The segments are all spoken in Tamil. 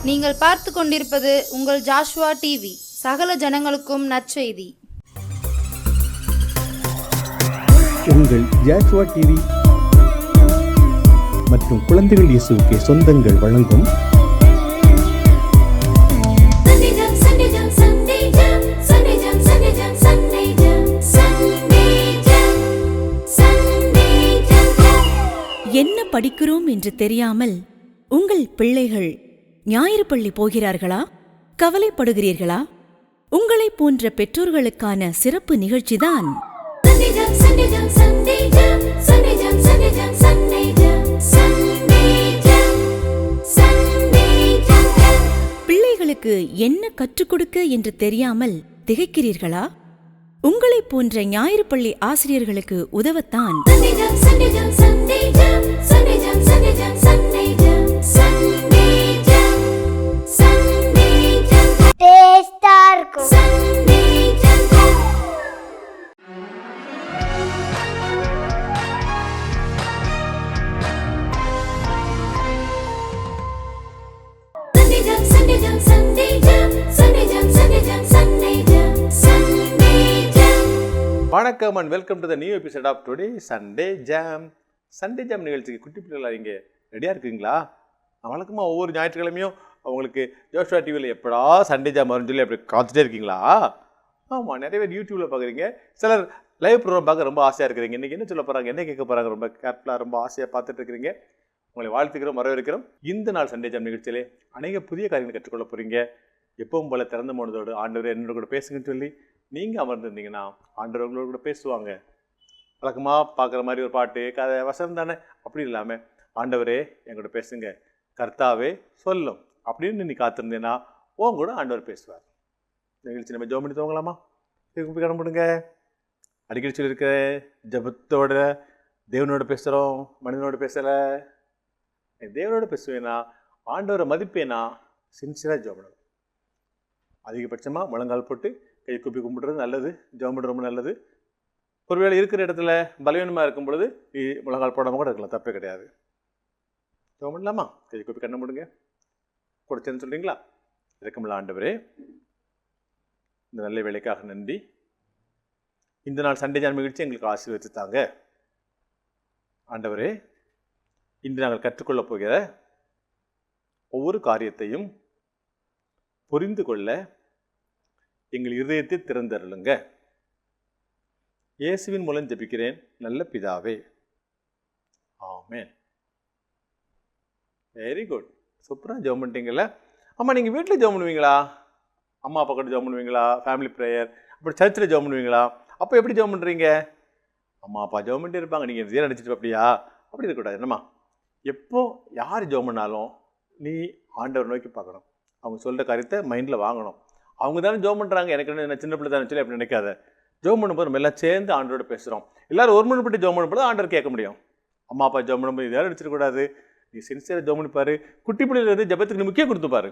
நீங்கள் பார்த்து கொண்டிருப்பது உங்கள் ஜாஷுவா டிவி, சகல ஜனங்களுக்கும் நற்செய்தி. உங்கள் ஜாஷுவா டிவி மற்றும் குழந்தைகள் இயேசுவுக்கு சொந்தங்கள் வழங்கும் என்ன படிக்கிறோம் என்று தெரியாமல் உங்கள் பிள்ளைகள் ஞாயிறு பள்ளி போகிறார்களா? கவலைப்படுகிறீர்களா? உங்களைப் போன்ற பெற்றோர்களுக்கான சிறப்பு நிகழ்ச்சிதான் பிள்ளைகளுக்கு என்ன கற்றுக் கொடுக்க என்று தெரியாமல் திகைக்கிறீர்களா? உங்களைப் போன்ற ஞாயிறு பள்ளி ஆசிரியர்களுக்கு உதவத்தான் வணக்கம் and welcome to the new episode of today Sunday Jam. Sunday Jam நிகழ்ச்சிக்கு குட்டி பிள்ளைகளா நீங்கள் ரெடியாக இருக்கீங்களா? வழக்கமாக ஒவ்வொரு ஞாயிற்றுக்கிழமையும் அவங்களுக்கு ஜோஷுவா டிவியில் எப்படா சண்டே ஜாம் வரும்னு சொல்லி அப்படி காத்துட்டே இருக்கீங்களா? ஆமாம், நிறைய பேர் யூடியூப்பில் பார்க்குறீங்க, சிலர் லைவ் ப்ரோக்ராம் பார்க்க ரொம்ப ஆசையாக இருக்கிறீங்க. இன்றைக்கி என்ன சொல்ல போகிறாங்க, என்ன கேட்க போகிறாங்க, ரொம்ப கேர்ஃபுல்லாக ரொம்ப ஆசையாக பார்த்துட்டு இருக்கிறீங்க. உங்களை வாழ்த்துக்கிறோம், வரவேற்கிறோம். இந்த நாள் சண்டே ஜாம் நிகழ்ச்சியிலே அநேக புதிய காரியங்கள் கற்றுக்கொள்ள போகிறீங்க. எப்பவும் போல திறந்த மனதோடு ஆண்டவரே என்னோட கூட பேசுங்கன்னு சொல்லி நீங்கள் அமர்ந்துருந்தீங்கன்னா ஆண்டவர் உங்களோட கூட பேசுவாங்க. வழக்கமாக பார்க்குற மாதிரி ஒரு பாட்டு கதை வசனம் தானே, அப்படி இல்லாமல் ஆண்டவரே என்கூட பேசுங்க, கர்த்தாவே சொல்லும் அப்படின்னு நீ காத்திருந்தேன்னா உன் கூட ஆண்டவர் பேசுவார். நிகழ்ச்சி நம்ம ஜோம் பண்ணி தோங்கலாமா? கிளம்பிடுங்க. அடிக்கடி சொல்லியிருக்க ஜபத்தோட தேவனோட பேசுகிறோம், மனிதனோட பேசலை. தேவனோட பேசுவேன்னா ஆண்டவரை மதிப்பேனா சின்சியராக ஜோம் பண்ணணும். அதிகபட்சமாக முழங்கால் போட்டு கை கூப்பி கும்பிடுறது நல்லது, ஜெபம் பண்ணுறது ரொம்ப நல்லது. ஒருவேளை இருக்கிற இடத்துல பலவீனமாக இருக்கும் பொழுது முழங்கால் போடாமல் கூட இருக்கலாம், தப்பே கிடையாது. ஜெபம் பண்ணலாமா? கை கூப்பி கண்ணை மூடுங்க. கொடுத்தேன்னு சொல்கிறீங்களா? இருக்கமில்ல ஆண்டவரே, இந்த நல்ல வேலைக்காக நன்றி. இந்த நாள் சண்டே ஜாம் நிகழ்ச்சி எங்களுக்கு ஆசீர்வதித்து தாங்க. ஆண்டவரே, இன்று நாங்கள் கற்றுக்கொள்ளப் போகிற ஒவ்வொரு காரியத்தையும் புரிந்து கொள்ள எங்கள் இதயத்தை திறந்தருளுங்க. இயேசுவின் மூலம் ஜெபிக்கிறேன் நல்ல பிதாவே, ஆமென். வெரி குட், சூப்பராக ஜெபம் பண்ணிட்டீங்கல்ல. அம்மா, நீங்கள் வீட்டில் ஜெபம் பண்ணுவீங்களா? அம்மா அப்பா கூட ஜெபம் பண்ணுவீங்களா? ஃபேமிலி ப்ரேயர் அப்படி சர்ச்சில் ஜெபம் பண்ணுவீங்களா? அப்போ எப்படி ஜெபம் பண்ணுறீங்க? அம்மா அப்பா ஜெபம் பண்ணிட்டு இருப்பாங்க, நீங்கள் ஜீரோ அடிச்சிட்டு அப்படியா? அப்படி இருக்கக்கூடாது. என்னம்மா, எப்போ யார் ஜெபம் பண்ணாலும் நீ ஆண்டவர் நோக்கி பார்க்கணும். அவங்க சொல்கிற காரியத்தை மைண்டில் வாங்கணும். அவங்க தானே ஜெபம் பண்ணுறாங்க, எனக்கு என்ன சின்ன பிள்ளை தானே சொல்லி அப்படி நினைக்காத. ஜெபம் பண்ணும்போது நம்ம எல்லாம் சேர்ந்து ஆண்டோட பேசுகிறோம். எல்லோரும் ஒரு மணிப்பட்டு ஜெபம் பண்ணும்போது ஆண்டவர் கேட்க முடியும். அம்மா அப்பா ஜெபம் பண்ணும்போது யாரும் அடிச்சிடக்கூடாது. நீ சின்சியராக ஜெபம் பண்ணிப்பாரு. குட்டி பிள்ளைகள் வந்து ஜெபத்துக்கு நீ முக்கியம் கொடுத்துப்பாரு.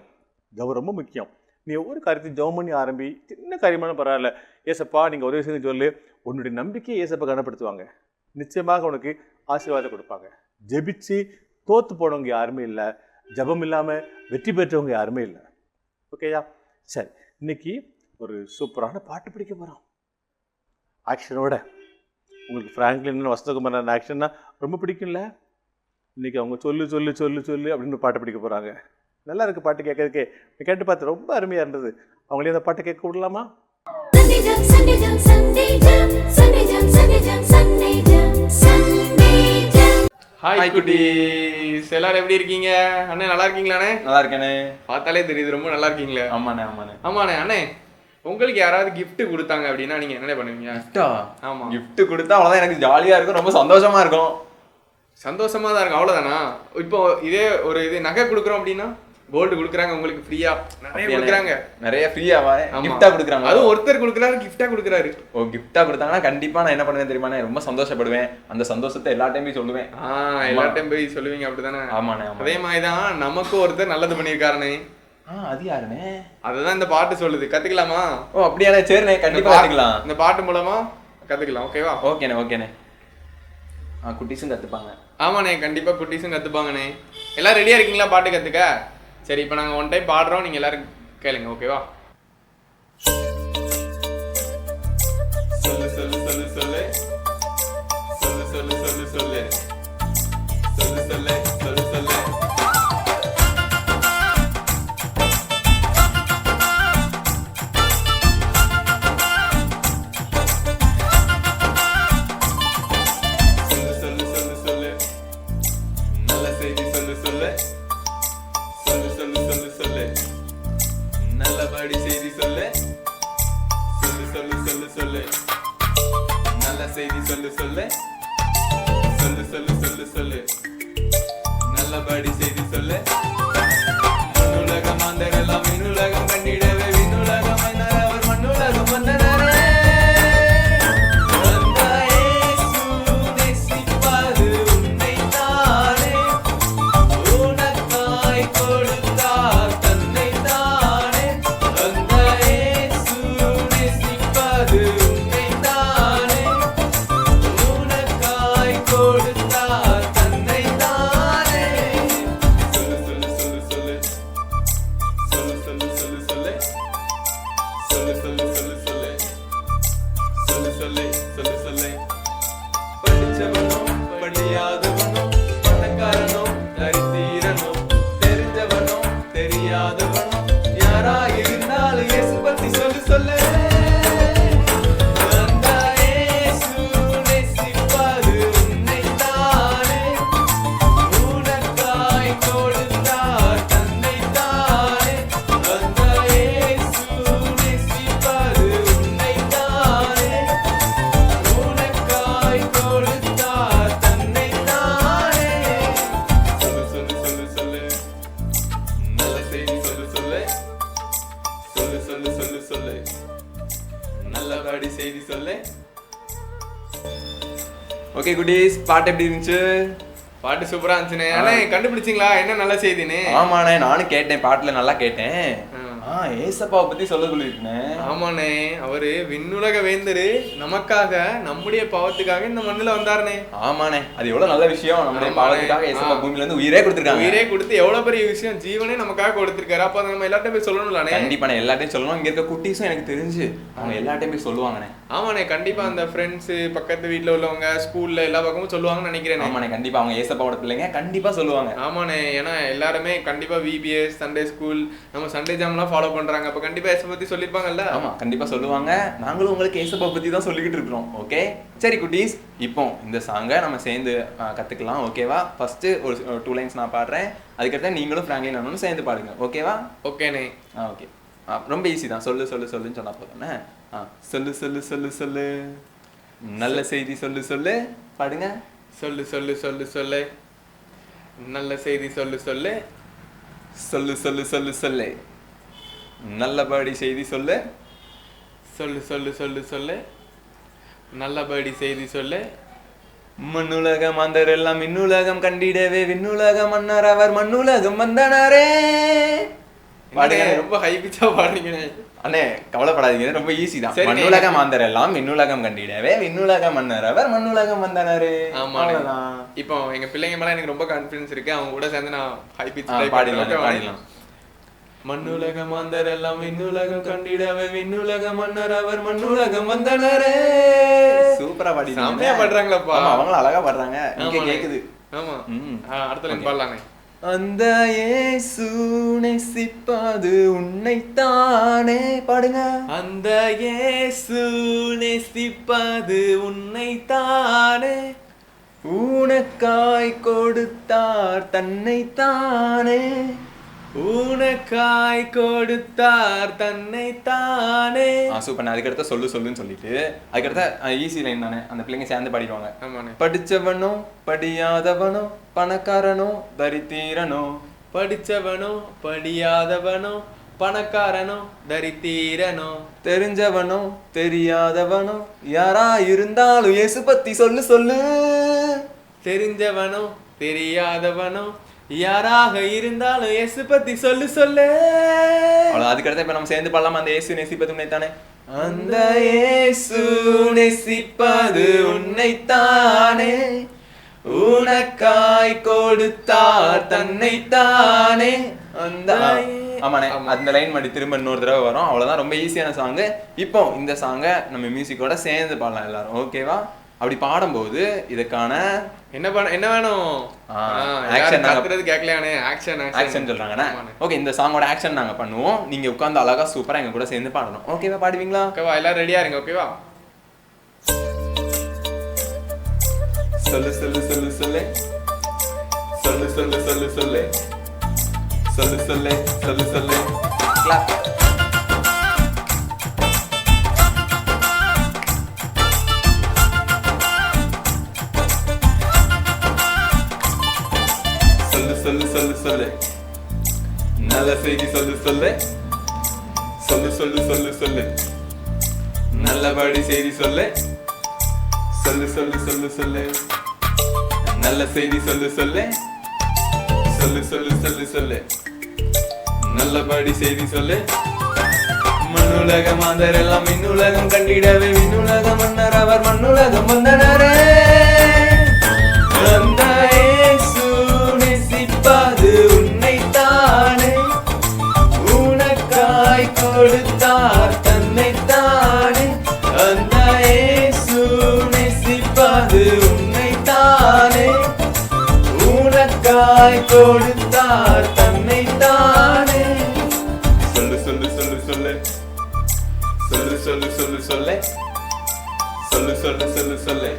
ஜெபம் ரொம்ப முக்கியம். நீ ஒவ்வொரு காரியத்தையும் ஜெபம் பண்ணி ஆரம்பி. சின்ன காரியமான பரவாயில்ல, ஏசப்பா நீங்கள் ஒரு விஷயம் சொல்லு, உன்னுடைய நம்பிக்கையை ஏசப்பா கனப்படுத்துவாங்க. நிச்சயமாக உனக்கு ஆசீர்வாதம் கொடுப்பாங்க. ஜெபிச்சு தோற்று போனவங்க யாருமே இல்லை, ஜெபம் இல்லாமல் வெற்றி பெற்றவங்க யாருமே இல்லை. ஓகேயா? சரி, இன்னைக்கு ஒரு சூப்பரான பாட்டு பிடிக்க போகிறோம் ஆக்ஷனோட. உங்களுக்கு ஃப்ராங்க்லின் வசந்தகுமார் ஆக்ஷன்னா ரொம்ப பிடிக்கும்ல. இன்றைக்கி அவங்க சொல்லு சொல்லு சொல்லு சொல்லு அப்படின்னு பாட்டு பிடிக்க போகிறாங்க. நல்லா இருக்குது பாட்டு கேட்கறதுக்கே. கேட்டு பார்த்து ரொம்ப அருமையாக இருந்தது. அவங்களே அந்த பாட்டை கேட்க விடலாமா? ஹாய் குட்டீஸ், எல்லாரும் எப்படி இருக்கீங்க? அண்ணே நல்லா இருக்கீங்களாண்ணே? நல்லா இருக்கேனே. பார்த்தாலே தெரியுது ரொம்ப நல்லா இருக்கீங்களே. ஆமாண்ணே ஆமாண்ணே ஆமாண்ணே. அண்ணே, உங்களுக்கு யாராவது கிஃப்ட் கொடுத்தாங்க அப்படின்னா நீங்க என்ன பண்ணுவீங்க? கிஃப்டா? ஆமா, கிஃப்ட் கொடுத்தா அவ்வளோதான், எனக்கு ஜாலியா இருக்கும், ரொம்ப சந்தோஷமா இருக்கும். சந்தோஷமா தான் இருக்கும், அவ்வளோதானா? இப்போ இதே ஒரு இது நகை கொடுக்குறோம் அப்படின்னா, கோல்டு கொடுக்குறாங்க உங்களுக்கு ஃப்ரீயா, நிறைய கொடுக்குறாங்க. நிறைய ஃப்ரீயாவா? கிஃப்டா கொடுக்குறாங்க? அதுவும் ஒருத்தர் கொடுக்குறாரு, கிஃப்டா கொடுக்குறாரு. ஓ, கிஃப்டா கொடுத்தாங்கன்னா கண்டிப்பா நான் என்ன பண்ணுவேன் தெரியுமா? ரொம்ப சந்தோஷப்படுவேன். அந்த சந்தோஷத்தை எல்லா டைமே சொல்லுவேன். எல்லா டைம் போய் சொல்லுவீங்க அப்படிதானே? ஆமாண்ணே. அதே மாதிரிதான் நமக்கும் ஒருத்தர் நல்லது பண்ணியிருக்காருண்ணே. அது யாருண்ணே? அதுதான் இந்த பாட்டு சொல்லுது. கத்துக்கலாமா? ஓ அப்படியாண்ணே, சரிண்ணே, கண்டிப்பா கத்துக்கலாம். இந்த பாட்டு மூலமா கத்துக்கலாம். ஓகேவா? ஓகேண்ணே ஓகேண்ணே. குட்டீஸும் கத்துப்பாங்க. ஆமாண்ணே, கண்டிப்பா குட்டீஸும் கத்துப்பாங்கண்ணே. எல்லாம் ரெடியா இருக்கீங்களா பாட்டு கத்துக்க? சரி, இப்போ நாங்கள் ஒன் டைம் பாடுறோம், நீங்கள் எல்லாரும் கேளுங்க, ஓகேவா? சொல்லு சொல்லு சொல்லு சொல்லு சொல்லு சொல்லு சொல்லு சொல்லு சொல்லு சொல்லு சொல்லு சொல்லு நல்லபடி செய்தி சொல்லு, சொல்லு சொல்லு சொல்லு சொல்லு, நல்ல செய்தி சொல்லு சொல்லு, சொல்லு சொல்லு சொல்லு சொல்லு, நல்லபடி செய்தி சொல்லு. மண்ணுலகம் மாந்தரெல்லாம் விண்ணுலகம் கண்டிடவே விண்ணுலகம் வந்தார் அவர் மண்ணுலகம் வந்தனரே. வந்த இயேசு நேசிப்பது உன்னைத்தானே, உனக்காய் கொடுத்தார் தன்னைத்தானே. வந்த இயேசு நேசிப்பது உன்னைத்தானே, உனக்காய் கொடுத்தார் தன்னைத்தானே. சொல்லு சொல்லு சொல்லு சொல்லு சொல்லு சொல்லு சொல்லு சொல்லு சொல்லு சொல்லு சொல்லு சொல்லு சொல்லு சொல்லு சொல்லு சொல்லு. படிச்சவனோ படியாதவனோ, பணக்காரனோ தரித்திரனோ, தெரிஞ்சவனோ தெரியாதவனோ, யாரா இருந்தாலும் இயேசு பத்தி சொல்லு சொல்லு. அந்த இயேசு நேசிப்பது உன்னைத்தானே, உனக்காய் கொடுத்தார் தன்னைத்தானே. அந்த இயேசு நேசிப்பது உன்னைத்தானே, உனக்காய் கொடுத்தார் தன்னைத்தானே. சொல்லு சொல்லு சொல்லு சொல்லு, நல்ல செய்தி சொல்லு சொல்லு, சொல்லு சொல்லு சொல்லு சொல்லு, நல்லபடி செய்தி சொல்லு. ஓகே குட்டீஸ், பாட்டு எப்படி இருந்துச்சு? பாட்டு சூப்பரா இருந்துச்சுண்ணே. ஆனா கண்டுபிடிச்சிங்களா என்ன நல்ல செய்தின்னு? ஆமாண்ணே, நானும் கேட்டேன், பாட்டுல நல்லா கேட்டேன். ஏசப்பாவை பத்தி சொல்ல சொல்லிருக்கேன். ஆமாண்ணே, அவரு விண்ணுலக வேந்தரு, நமக்காக நம்முடைய பாவத்துக்காக இந்த மண்ணுல வந்தாருனே. ஆமாண்ணே, அது எவ்வளவு நல்ல விஷயம். நம்முடைய பாவத்துக்காக ஏசப்பா பூமியில இருந்து உயிரே கொடுத்திருக்காங்க. உயிரே கொடுத்து எவ்வளவு பெரிய விஷயம், ஜீவனே நமக்காக கொடுத்திருக்காரு. அப்ப நம்ம எல்லார்ட்டையும் போய் சொல்லணும்லானே? கண்டிப்பா எல்லார்ட்டையும் சொல்லணும். இங்க இருக்க குட்டீஸும் எனக்கு தெரிஞ்சு அவங்க எல்லார்ட்டையும் போய் சொல்லுவாங்கண்ணே. ஆமாண்ணே, கண்டிப்பா அந்த ஃப்ரெண்ட்ஸ், பக்கத்து வீட்டுல உள்ளவங்க, ஸ்கூல்ல எல்லா பக்கமும் சொல்லுவாங்கன்னு நினைக்கிறேன். ஆமாண்ணே, கண்டிப்பா அவங்க ஏசப்பாவோட பிள்ளைங்க கண்டிப்பா சொல்லுவாங்க. ஆமாண்ணே, ஏன்னா எல்லாருமே கண்டிப்பா விபிஎஸ், சண்டே ஸ்கூல், நம்ம சண்டே ஜாம்லாம் ஃபாலோ பண்றாங்க. அப்ப கண்டிப்பா ஏசப்பா பத்தி சொல்லிருப்பாங்கல்ல? ஆமா, கண்டிப்பா சொல்லுவாங்க. நாங்களும் உங்களுக்கு ஏசப்பா பத்தி தான் சொல்லிக்கிட்டு இருக்கிறோம். ஓகே, சரி குட்டீஸ், இப்போ இந்த சாங்கை நம்ம சேர்ந்து கத்துக்கலாம். ஓகேவா? ஃபர்ஸ்ட் ஒரு 2 லைன்ஸ் நான் பாடுறேன், அதுக்கடுத்து நீங்களும் ஃப்ராங்க்லின் அண்ணனும் சேர்ந்து பாடுங்க. ஓகேவா? ஓகேண்ணே. ஓகே, ரொம்ப ஈஸி தான். சொல்லு சொல்லு சொல்லுன்னு சொன்னா போதும்ண்ணே. சொல்லு சொல்லு சொல்லு சொல்லு, நல்ல செய்தி சொல்லு சொல்லு, பாடுங்க. சொல்லு சொல்லு சொல்லு சொல்லு, நல்ல செய்தி சொல்லு சொல்லு, சொல்லு சொல்லு சொல்லு சொல்லு, நல்லபடி செய்தி சொல்லு, சொல்லு சொல்லு சொல்லு சொல்லு, நல்லபடி செய்தி சொல்லு. மண்ணுலகம் மாந்தர் எல்லாம் விண்ணுலகம் கண்டிடவே விண்ணுலகம் மன்னர் அவர் மண்ணுலகம் வந்தனரே. பாடுங்க, ரொம்ப ஹை பிச்சா பாடுறீங்கண்ணே. அண்ணே கவலைப்படாதீங்க, ரொம்ப ஈஸி தான். மண்ணுலகம் மாந்தர் எல்லாம் விண்ணுலகம் கண்டிடவே விண்ணுலகம் மன்னர் அவர் மண்ணுலகம் வந்தனரே. ஆமாண்ணே, இப்போ எங்க பிள்ளைங்க மேல எனக்கு ரொம்ப கான்ஃபிடன்ஸ் இருக்கு. அவங்க கூட சேர்ந்து நான் ஹை பிச் பாடிடலாம். மண்ணுலகம் மாந்தர் எல்லாம் விண்ணுலகம் கண்டிடவே விண்ணுலகம் மன்னர் அவர் மண்ணுலகம் வந்தனரே. சூப்பரா பாடி, செமையா பாடுறாங்களப்பா. அவங்களும் அழகா பாடுறாங்க, இங்க கேக்குது. ஆமா, அடுத்த லைன் பாடலானே. அந்த இயேசு நேசிப்பது உன்னைத்தானே, பாடுங்க. அந்த இயேசு நேசிப்பது உன்னைத்தானே, உனக்காய் கொடுத்தார் தன்னைத்தானே, உனக்காய் கொடுத்தார் தன்னைத்தானே. சூப்பர். அதுக்கடுத்த சொல்லு சொல்லுன்னு சொல்லிட்டு அதுக்கடுத்த ஈஸி லைன் தானே, அந்த பிள்ளைங்க சேர்ந்து பாடிடுவாங்க. ஆமாண்ணே. படிச்சவனோ படியாதவனோ, பணக்காரனோ தரித்திரனோ, படிச்சவனோ படியாதவனோ, பணக்காரனோ தரித்திரனோ, தெரிஞ்சவனோ தெரியாதவனோ, யாரா இருந்தாலும் இயேசு பத்தி சொல்லு சொல்லு. தெரிஞ்சவனோ தெரியாதவனோ, யாராக இருந்தாலும் இயேசு பத்தி சொல்லு சொல்லு. அதுக்கடுத்து இப்ப நம்ம சேர்ந்து பாடலாமா? அந்த இயேசு நேசிப்பது உன்னைத்தானே. அந்த இயேசு நேசிப்பது உன்னைத்தானே, உனக்காய் கொடுத்தார் தன்னைத்தானே. அந்த ஆமாண்ணே அந்த லைன் மட்டும் திரும்ப இன்னொரு தடவை வரும், அவ்வளவுதான். ரொம்ப ஈஸியான சாங்கு. இப்போ இந்த சாங்கை நம்ம மியூசிக்கோட சேர்ந்து பாடலாம் எல்லாரும், ஓகேவா? அப்படி பாடும்போது இதுக்கான என்ன வேணும்? ஆக்ஷன் கேட்கலையானே, ஆக்ஷன் சொல்றாங்கண்ணே. ஓகே, இந்த சாங்கோட ஆக்ஷன் நாங்க பண்ணுவோம், நீங்க உட்கார்ந்து அழகா சூப்பரா எங்க கூட சேர்ந்து பாடணும், ஓகேவா? பாடுவீங்களா? ஓகேவா, எல்லாரும் ரெடியா இருங்க, ஓகேவா? சொல்லு சொல்லு சொல்லு சொல்லு சொல்லு சொல்லு சொல்லு சொல்லு சொல்லு சொல்லு சொல்லு சொல்லு கிளாப். சொல்லு சொல்லு சொல்லு சொல்லு நல்ல செய்தி சொல்லு சொல்லு சொல்லு சொல்லு சொல்லு சொல்லு நல்லபடி செய்தி சொல்லு சொல்லு சொல்லு சொல்லு சொல்லு நல்ல செய்தி சொல்லு சொல்லு சொல்லு சொல்லு சொல்லு சொல்லு நல்லபடி செய்தி சொல்லு. மண்ணுலக மாந்தர் எல்லாம் மின்னுலகம் கண்டிடவே விண்ணுலக மன்னர் அவர் மண்ணுலகம் வந்தனரே. அந்த இயேசு நேசிப்பது உன்னைத்தானே, உனக்காய் கொடுத்தார் தன்னைத்தானே. அந்த இயேசு நேசிப்பது உன்னைத்தானே, உனக்காய் கொடுத்தார் தன்னைத்தானே. சொல்லு சொல்லு சொல்லு சொல்லு சொல்லு சொல்லு சொல்லு சொல்லு சொல்லு சொல்லு சொல்லு சொல்லு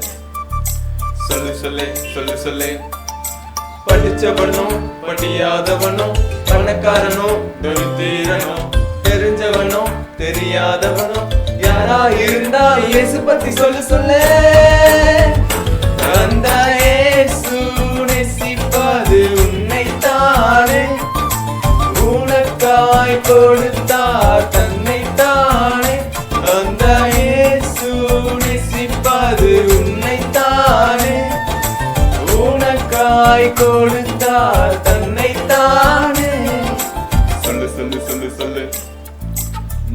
சொல்லு சொல்லு சொல்லு சொல்லு. படிச்சவனோ படியாதவனோ, பணக்காரனோ தரித்திரனோ, தெரிஞ்சவனோ தெரியாதவனோ, யாரா இருந்தா இயேசு பத்தி சொல்லு சொல்லு. அந்த இயேசு நேசிப்பது உன்னைத்தானே, உனக்காய் கொடுத்தார் தன்னைத்தானே. அந்த இயேசு நேசிப்பது உன்னைத்தானே, உனக்காய் கொடுத்தார் தன்னைத்தானே. சொல்லு சொல்லு சொல்லு சொல்லு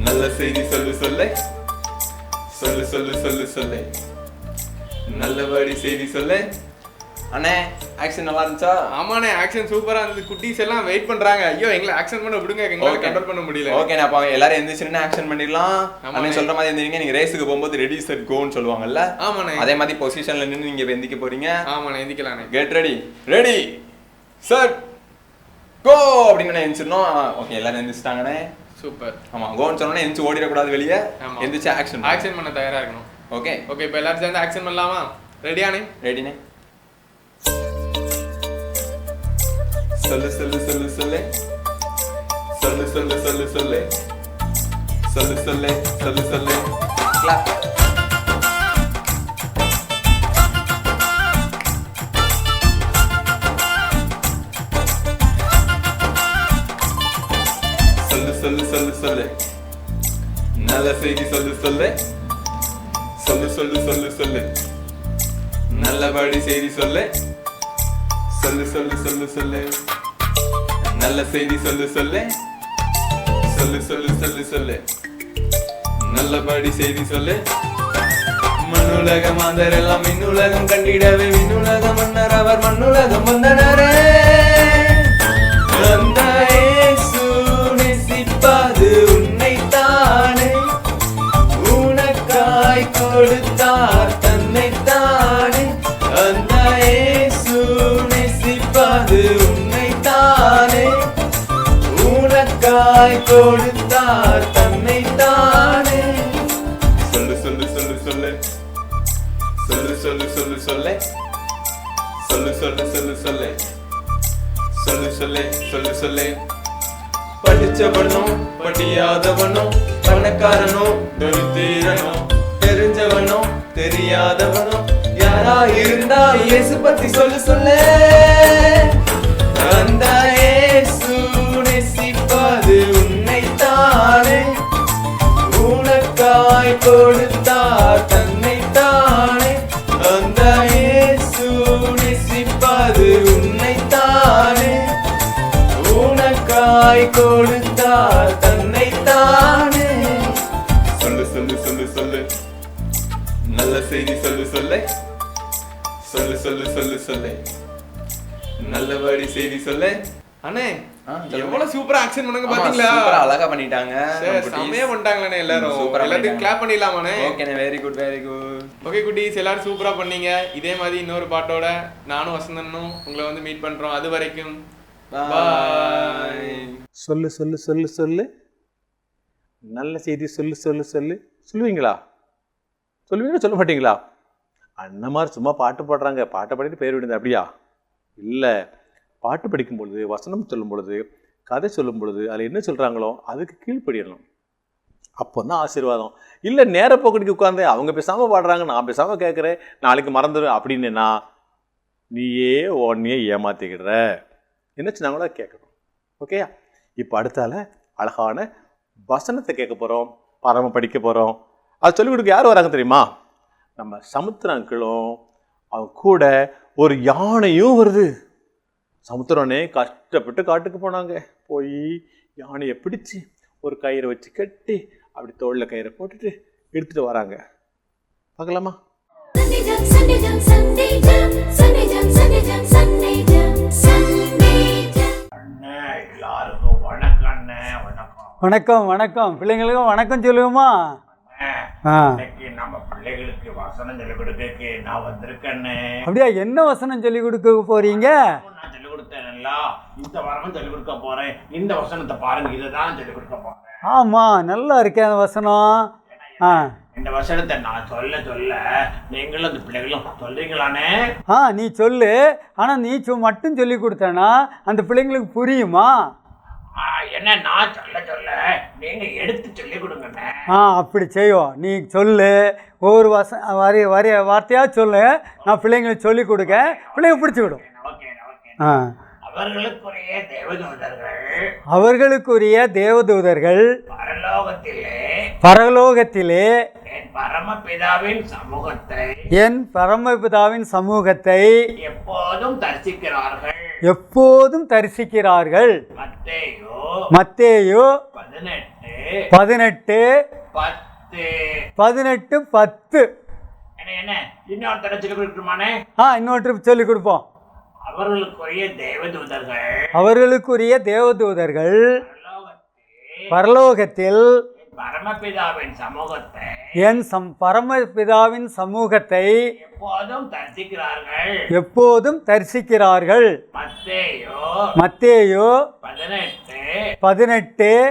நல்ல செய்தி சொல்லு சொல்லு சொல்லு சொல்லு சொல்லு சொல்லு நல்லபடி செய்தி சொல்லு. அண்ணே ஆக்ஷன் நல்லா இருந்துச்சா? ஆமாண்ணே, ஆக்ஷன் சூப்பரா இருந்தது. குட்டீஸ் எல்லாம் வெயிட் பண்றாங்க, ஐயோ எங்களை ஆக்ஷன் பண்ண விடுங்க, எங்களால கண்ட்ரோல் பண்ண முடியல. ஓகே, அப்ப எல்லாரும் எந்திரிச்சுன்னு ஆக்ஷன் பண்ணிடலாம். அண்ணே சொல்ற மாதிரி எந்திரிங்க. நீங்க ரேஸுக்கு போகும்போது ரெடி செட் கோன்னு சொல்லுவாங்கல்ல, ஆமாண்ணே, அதே மாதிரி பொசிஷன்ல நின்னு நீங்க எந்திக்க போறீங்க. ஆமாண்ணே, எந்திக்கலாண்ணே. Get ready, ready set go அப்படின்னு எந்திரிச்சிடணும். ஓகே, எல்லாரும் எந்திரிச்சிட்டாங்கண்ணே, சூப்பர். ஆமா, கோன்னு சொன்னோன்னே எந்திரிச்சு ஓடிடக்கூடாது வெளியே, எந்திரிச்சு ஆக்ஷன் பண்ண தயாரா இருக்கணும். ஓகே ஓகே, இப்போ எல்லாரும் சேர்ந்து ஆக்ஷன் பண்ணலாமா? ரெடியானே? ரெடினே. சொல்லு சொல்லு சொல்லு சொல்லு சொல்லு சொல்லு சொல்லு சொல்லு சொல்லு சொல்லு சொல்லு சொல்லு கிளாப். சொல்லு சொல்லு சொல்லு சொல்லு நல்ல செய்தி சொல்லு சொல்லு சொல்லு சொல்லு சொல்லு சொல்லு நல்லபடி செய்தி சொல்லு சொல்லு சொல்லு சொல்லு சொல்லு நல்ல செய்தி சொல்லு சொல்லு சொல்லு சொல்லு சொல்லு சொல்லு நல்லபடி செய்தி சொல்லு. மண்ணுலக மாந்தர் எல்லாம் மின்னுலகம் கண்டிடவே விண்ணுலக மன்னர் அவர் மண்ணுலகம் வந்தனரே. அந்த இயேசு நேசிப்பது உன்னைத்தானே, உனக்காய் கொடுத்தார் தன்னைத்தானே. அந்த இயேசு நேசிப்பது உன்னைத்தானே, உனக்காய் கொடுத்தார் தன்னைத்தானே. சொல்லு சொல்லு சொல்லு சொல்லு சொல்லு சொல்லு சொல்லு சொல்லு சொல்லு சொல்லு சொல்லு சொல்லு சொல்லு சொல்லு சொல்லு சொல்லு. படிச்சவனோ படியாதவனோ, பணக்காரனோ தரித்திரனோ, தெரிஞ்சவனோ தெரியாதவனோ, யாரா இருந்தா இயேசு பத்தி சொல்லு சொல்லு. அந்த இயேசு நேசிப்பது உன்னைத்தானே, உனக்காய் கொடுத்தார் தன்னைத்தானே. அந்த இயேசு நேசிப்பது உன்னைத்தானே, உனக்காய் கொடுத்தார் தன்னைத்தானே. சொல்லு சொல்லு சொல்லு சொல்லு நல்ல செய்தி சொல்லு சொல்லு சொல்லு சொல்லு சொல்லு சொல்லு நல்லபடி செய்தி சொல்லு. அண்ணே சொல்லுங்க. எவ்வளவு சூப்பரா ஆக்ஷன் பண்ணாங்க ஆமா, பாத்தீங்களா? சூப்பரா அழகா பண்ணிட்டாங்க. செமையா பண்ணிட்டாங்களே எல்லாரும். சூப்பரா எல்லாத்தையும் கிளாப் பண்ணிடலாமாண்ணே? ஓகேண்ணே, very good very good. Okay குட்டீஸ், எல்லாரும் சூப்பரா பண்ணீங்க. இதே மாதிரி இன்னொரு பாட்டோட நானும் வசந்தனும் உங்களை வந்து மீட் பண்றோம். அது வரைக்கும் பாய். சொல்லு சொல்லு சொல்லு சொல்லு, நல்ல செய்தி சொல்லு சொல்லு சொல்லு. சொல்லுவீங்களா? சொல்லுவீங்களா சொல்ல மாட்டீங்களா? அண்ணன் மாதிரி சும்மா பாட்டு பாடுறாங்க, பாட்டை பாடிட்டு பேர் விடுங்க அப்படியா? இல்லை, பாட்டு படிக்கும் பொழுது, வசனம் சொல்லும் பொழுது, கதை சொல்லும் பொழுது அதில் என்ன சொல்கிறாங்களோ அதுக்கு கீழ்ப்படியணும். அப்போ தான் ஆசீர்வாதம். இல்லை நேர போக்கடிக்கு உட்காந்து அவங்க பேசாமல் பாடுறாங்க, நான் பேசாமல் கேட்குறேன், நாளைக்கு மறந்துடுவேன் அப்படின்னா நீயே உடனே ஏமாற்றிக்கிடுற. என்ன சொன்னாங்களோ கேட்கணும். ஓகேயா? இப்போ அடுத்தால அழகான வசனத்தை கேட்க போகிறோம், பரம படிக்க போகிறோம். அது சொல்லிக் கொடுக்க யார் வராங்க தெரியுமா? நம்ம சமுத்திர அங்கிளும் அவங்க கூட ஒரு யானையும் வருது. சமுத்திரனே கஷ்டப்பட்டு காட்டுக்கு போனாங்க. போய் யானையை பிடிச்சி ஒரு கயிறை வச்சு கட்டி அப்படி தோளில் கயிறை போட்டுட்டு எடுத்துகிட்டு வராங்க. பார்க்கலாமா? வணக்கம் வணக்கம். பிள்ளைங்களுக்கும் வணக்கம் சொல்லுவோமா? நம்ம பிள்ளைகளுக்கு வசனம் சொல்லிக் கொடுக்க நான் வந்திருக்கேன்னு. அப்படியா? என்ன வசனம் சொல்லி கொடுக்க போறீங்க? நான் சொல்லிக் கொடுத்தேன்ல, இந்த வாரமும் சொல்லிக் கொடுக்க போறேன். இந்த வசனத்தை பாருங்க, இதை தான் சொல்லிக் கொடுக்க போறேன். ஆமா, நல்லா இருக்கேன் அந்த வசனம். இந்த வசனத்தை நான் சொல்ல சொல்ல நீங்களும் அந்த பிள்ளைகளும் சொல்றீங்களானே? நீ சொல்லு. ஆனா நீ மட்டும் சொல்லி கொடுத்தனா அந்த பிள்ளைங்களுக்கு புரியுமா? என்ன நான் சொல்ல சொல்ல நீங்க எடுத்து சொல்லி கொடுங்கண்ணே. அப்படி செய்வோம். நீ சொல்லு, ஒவ்வொரு வார்த்தையா சொல்லு. நான் பிள்ளைங்களுக்கு சொல்லி கொடுக்க, பிள்ளைங்க பிடிச்சி விடும். அவர்களுக்குரிய தேவதூதர்கள் அவர்களுக்குரிய தேவதூதர்கள் பரலோகத்திலே என் பரமபிதாவின் சமூகத்தை எப்போதும் தரிசிக்கிறார்கள். மத்தேயு 18:10. இன்னொரு சொல்லி கொடுப்போம். அவர்களுக்குரிய தேவதூதர்கள் பரலோகத்தில் என் பரமபிதாவின் சமூகத்தை எப்போதும் தரிசிக்கிறார்கள். மத்தேயு 18:10.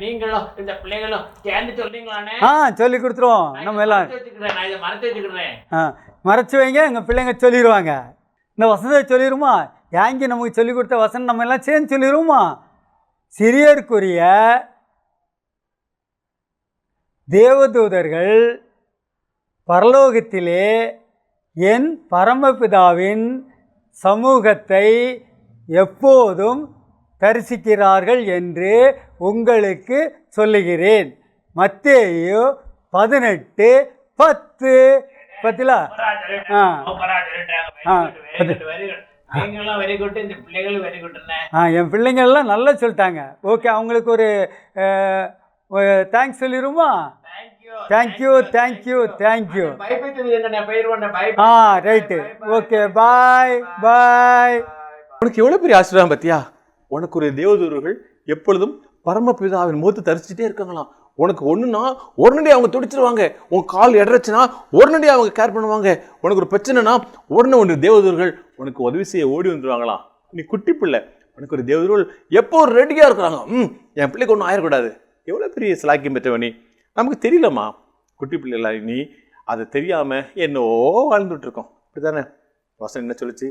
நீங்களும் இந்த பிள்ளைகளும் சேர்ந்து சொல்றீங்களானே? சொல்லி கொடுத்துருவோம். நம்ம எல்லாம் மறைச்சு வைங்க, எங்க பிள்ளைங்க சொல்லிடுவாங்க. இந்த வசனத்தை சொல்லிடுமா? ஏங்கி நமக்கு சொல்லி கொடுத்த வசனம் நம்ம எல்லாம் சேர்ந்து சொல்லிடுவோமா? சிறியருக்குரிய தேவதூதர்கள் பரலோகத்திலே என் பரமபிதாவின் சமூகத்தை எப்போதும் தரிசிக்கிறார்கள் என்று உங்களுக்கு சொல்லுகிறேன். மத்தேயு 18:10. பத்திலா? என் பிள்ளைங்கள்லாம் நல்லா சொல்லிட்டாங்க. ஓகே, அவங்களுக்கு ஒரு தேங்க்ஸ் சொல்லிடுமா? Thank you thank you thank you. Right, okay, bye bye. உனக்கு எவ்வளோ பெரிய ஆசீர்வாதம் பார்த்தியா? உனக்கு ஒரு தேவதூதர்கள் எப்பொழுதும் பரமபிதாவின் முகத்தை தரிசிச்சுட்டே இருக்காங்களாம். உனக்கு ஒன்றுனா உடனடியாக அவங்க துடிச்சிருவாங்க. உன் கால் இடறச்சுன்னா உடனடியாக அவங்க கேர் பண்ணுவாங்க. உனக்கு ஒரு பிரச்சனைனா உடனே ஒன்று தேவதூர்கள் உனக்கு உதவி செய்ய ஓடி வந்துடுவாங்களாம். நீ குட்டி பிள்ளை, உனக்கு ஒரு தேவதூர்கள் எப்போ ரெடியாக இருக்கிறாங்க. என் பிள்ளைக்கு ஒன்றும் ஆயிடக்கூடாது. எவ்வளோ பெரிய சிலாக்கியம் பெற்றவனி. நமக்கு தெரியலம்மா, குட்டி பிள்ளைகளா நீ அதை தெரியாமல் என்னவோ வாழ்ந்துட்டுருக்கோம். அப்படி தானே வசனம் என்ன சொல்லிச்சு?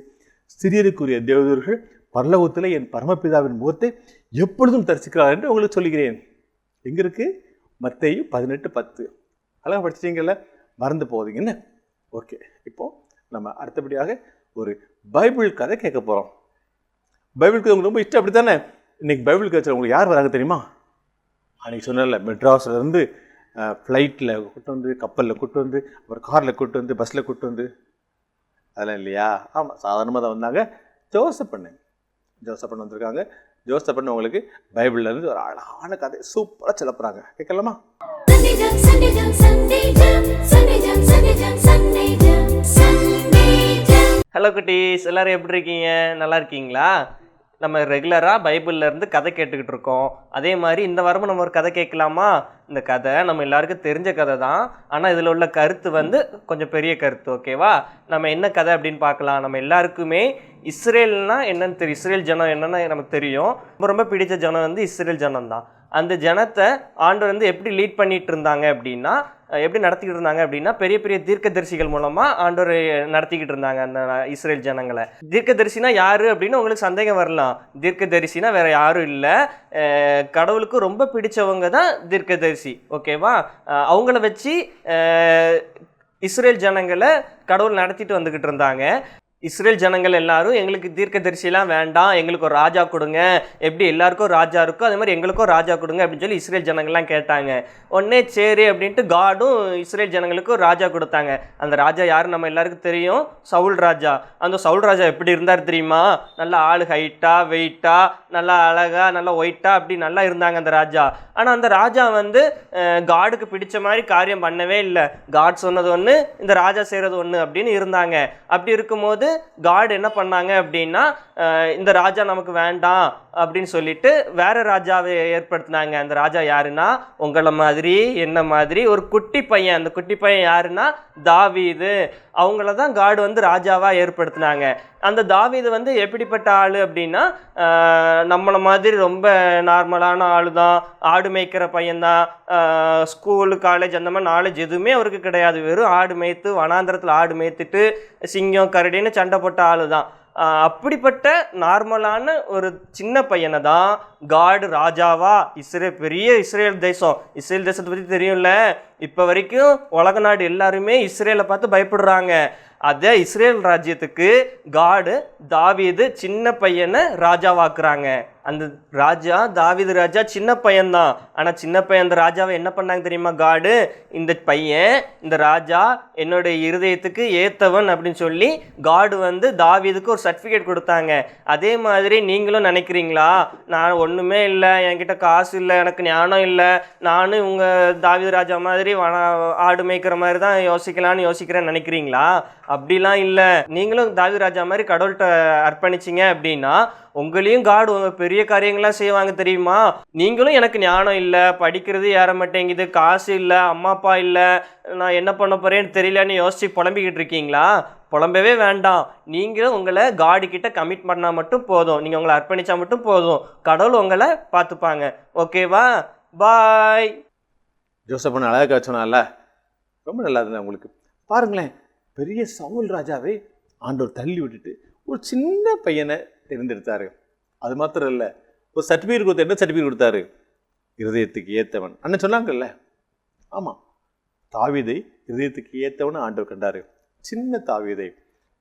சிறியருக்குரிய தேவதூர்கள் பரலோகத்தில் என் பரமபிதாவின் முகத்தை எப்பொழுதும் தரிசிக்கிறார் என்று உங்களுக்கு சொல்லுகிறேன். எங்கே இருக்குது? மத்தேயு 18:10. அழகாக படிச்சிட்டிங்கல்ல, மறந்து போகுதுங்கன்னு. ஓகே, இப்போது நம்ம அடுத்தபடியாக ஒரு பைபிள் கதை கேட்க போகிறோம். பைபிள் கதை உங்களுக்கு ரொம்ப இஷ்டம், அப்படி தானே? இன்றைக்கி பைபிள் கதை உங்களுக்கு யார் வராங்க தெரியுமா? அன்றைக்கி சொன்னல, மெட்ராஸ்லேருந்து ஃப்ளைட்டில் கூட்டு வந்து, கப்பலில் கூட்டு வந்து, அப்புறம் காரில் கூட்டு வந்து, பஸ்ஸில் கூட்டு வந்து, அதெல்லாம் இல்லையா? ஆமாம், சாதாரணமாக தான் வந்தாங்க. ஜோசப்பண்ணு வந்திருக்காங்க. ஜோசப்பண்ணு உங்களுக்கு பைபிள்லேருந்து ஒரு அழகான கதை சூப்பராக சொல்ல போகிறாங்க. கேட்கலாமா? ஹலோ குட்டீஸ், எல்லோரும் எப்படி இருக்கீங்க? நல்லா இருக்கீங்களா? நம்ம ரெகுலராக பைபிள்லேருந்து கதை கேட்டுக்கிட்டு இருக்கோம். அதே மாதிரி இந்த வாரமும் நம்ம ஒரு கதை கேட்கலாமா? இந்த கதை நம்ம எல்லாருக்கும் தெரிஞ்ச கதை தான். ஆனால் இதில் உள்ள கருத்து வந்து கொஞ்சம் பெரிய கருத்து. ஓகேவா? நம்ம என்ன கதை அப்படின்னு பார்க்கலாம். நம்ம எல்லாருக்குமே இஸ்ரேல்னா என்னன்னு தெரியும். இஸ்ரேல் ஜனம் என்னென்னு நமக்கு தெரியும். ரொம்ப ரொம்ப பிடிச்ச ஜனம் வந்து இஸ்ரேல் ஜனம் தான். அந்த ஜனத்தை ஆண்டவர் வந்து எப்படி லீட் பண்ணிட்டு இருந்தாங்க அப்படின்னா, எப்படி நடத்திக்கிட்டு இருந்தாங்க அப்படின்னா, பெரிய பெரிய தீர்க்கதரிசிகள் மூலமாக ஆண்டவர் நடத்திக்கிட்டு இருந்தாங்க அந்த இஸ்ரேல் ஜனங்களை. தீர்க்கதரிசினா யார் அப்படின்னு உங்களுக்கு சந்தேகம் வரலாம். தீர்க்கதரிசினா வேற யாரும் இல்லை, கடவுளுக்கு ரொம்ப பிடிச்சவங்க தான் தீர்க்கதரிசி. ஓகேவா? அவங்கள வச்சு இஸ்ரேல் ஜனங்களை கடவுள் நடத்திட்டு வந்துக்கிட்டு இருந்தாங்க. இஸ்ரேல் ஜனங்கள் எல்லாரும் எங்களுக்கு தீர்க்கதரிசிலாம் வேண்டாம், எங்களுக்கு ஒரு ராஜா கொடுங்க, எப்படி எல்லாருக்கும் ராஜா இருக்கோ அதே மாதிரி எங்களுக்கும் ராஜா கொடுங்க அப்படின்னு சொல்லி இஸ்ரேல் ஜனங்கள்லாம் கேட்டாங்க. உடனே சரி அப்படின்ட்டு காடும் இஸ்ரேல் ஜனங்களுக்கு ஒரு ராஜா கொடுத்தாங்க. அந்த ராஜா யார் நம்ம எல்லாருக்கும் தெரியும், சவுல் ராஜா. அந்த சவுல் ராஜா எப்படி இருந்தார் தெரியுமா? நல்லா ஆள் ஹைட்டாக வெயிட்டாக நல்லா அழகாக நல்லா ஒயிட்டாக அப்படி நல்லா இருந்தாங்க அந்த ராஜா. ஆனால் அந்த ராஜா வந்து காடுக்கு பிடிச்ச மாதிரி காரியம் பண்ணவே இல்லை. காட் சொன்னது ஒன்று, இந்த ராஜா செய்கிறது ஒன்று அப்படின்னு இருந்தாங்க. அப்படி இருக்கும்போது காட் என்ன பண்ணாங்க அப்படின்னா, இந்த ராஜா நமக்கு வேண்டாம் அப்படின்னு சொல்லிட்டு வேற ராஜாவை ஏற்படுத்தினாங்க. அந்த ராஜா யாருன்னா, உங்களை மாதிரி என்ன மாதிரி ஒரு குட்டி பையன். அந்த குட்டி பையன் யாருன்னா தாவீது. அவங்கள தான் காட் வந்து ராஜாவாக ஏற்படுத்தினாங்க. அந்த தாவீது வந்து எப்படிப்பட்ட ஆள் அப்படின்னா, நம்மளை மாதிரி ரொம்ப நார்மலான ஆள் தான். ஆடு மேய்க்கிற பையன்தான். ஸ்கூலு காலேஜ் அந்த மாதிரி நாலேஜ் எதுவுமே அவருக்கு கிடையாது. வெறும் ஆடு மேய்த்து வனாந்திரத்தில் ஆடு மேய்த்துட்டு சிங்கம் கரடின்னு சண்டை போட்ட ஆள் தான். அப்படிப்பட்ட நார்மலான ஒரு சின்ன பையனை தான் காடு ராஜாவா பெரிய இஸ்ரேல் தேசம். இஸ்ரேல் தேசத்தை பற்றி தெரியும்ல, இப்போ வரைக்கும் உலக நாடு எல்லாருமே இஸ்ரேலை பார்த்து பயப்படுறாங்க. அதே இஸ்ரேல் ராஜ்யத்துக்கு காடு தாவீது சின்ன பையனை ராஜாவாக்குறாங்க. அந்த ராஜா தாவீது ராஜா சின்ன பையன்தான். ஆனால் சின்ன பையன் அந்த ராஜாவை என்ன பண்ணாங்க தெரியுமா? காடு இந்த பையன் இந்த ராஜா என்னுடைய இருதயத்துக்கு ஏத்தவன் அப்படின்னு சொல்லி காடு வந்து தாவீதுக்கு ஒரு சர்டிஃபிகேட் கொடுத்தாங்க. அதே மாதிரி நீங்களும் நினைக்கிறீங்களா, நான் ஒன்றுமே இல்லை, என்கிட்ட காசு இல்லை, எனக்கு ஞானம் இல்லை, நானும் இவங்க தாவீது ராஜா மாதிரி ஆடு மேய்க்கிற மாதிரி தான் யோசிக்கலான்னு யோசிக்கிறேன்னு நினைக்கிறீங்களா? அப்படிலாம் இல்லை. நீங்களும் தாவீது ராஜா மாதிரி கடவுள்கிட்ட அர்ப்பணிச்சிங்க அப்படின்னா உங்களையும் காடு உங்க பெரிய காரியங்கள்லாம் செய்வாங்க தெரியுமா? நீங்களும் எனக்கு ஞானம் இல்லை, படிக்கிறது ஏற மாட்டேங்குது, காசு இல்லை, அம்மா அப்பா இல்லை, நான் என்ன பண்ண போறேன்னு தெரியலன்னு யோசிச்சு புலம்பிக்கிட்டு இருக்கீங்களா? புலம்பவே வேண்டாம். நீங்களும் உங்களை காடு கிட்ட கமிட் பண்ணால் மட்டும் போதும், நீங்கள் உங்களை அர்ப்பணிச்சா மட்டும் போதும், கடவுள் உங்களை பார்த்துப்பாங்க. ஓகேவா? பாய். ஜோசப்பன் அழகாக சொன்னால ரொம்ப நல்லா இருந்தேன் உங்களுக்கு. பாருங்களேன், பெரிய சவுல் ராஜாவை ஆண்டவர் தள்ளி விட்டுட்டு ஒரு சின்ன பையனை தேர்ந்தெடுத்தாரு. அது மாத்திரம் இல்லை, ஒரு சர்டிஃபிகேட் கொடுத்த. என்ன சர்டிஃபிகேட் கொடுத்தாரு? இருதயத்துக்கு ஏற்றவன். அண்ணன் சொன்னாங்கல்ல, ஆமாம், தாவீதை இருதயத்துக்கு ஏற்றவன் ஆண்டவர் கண்டாரு. சின்ன தாவீதை,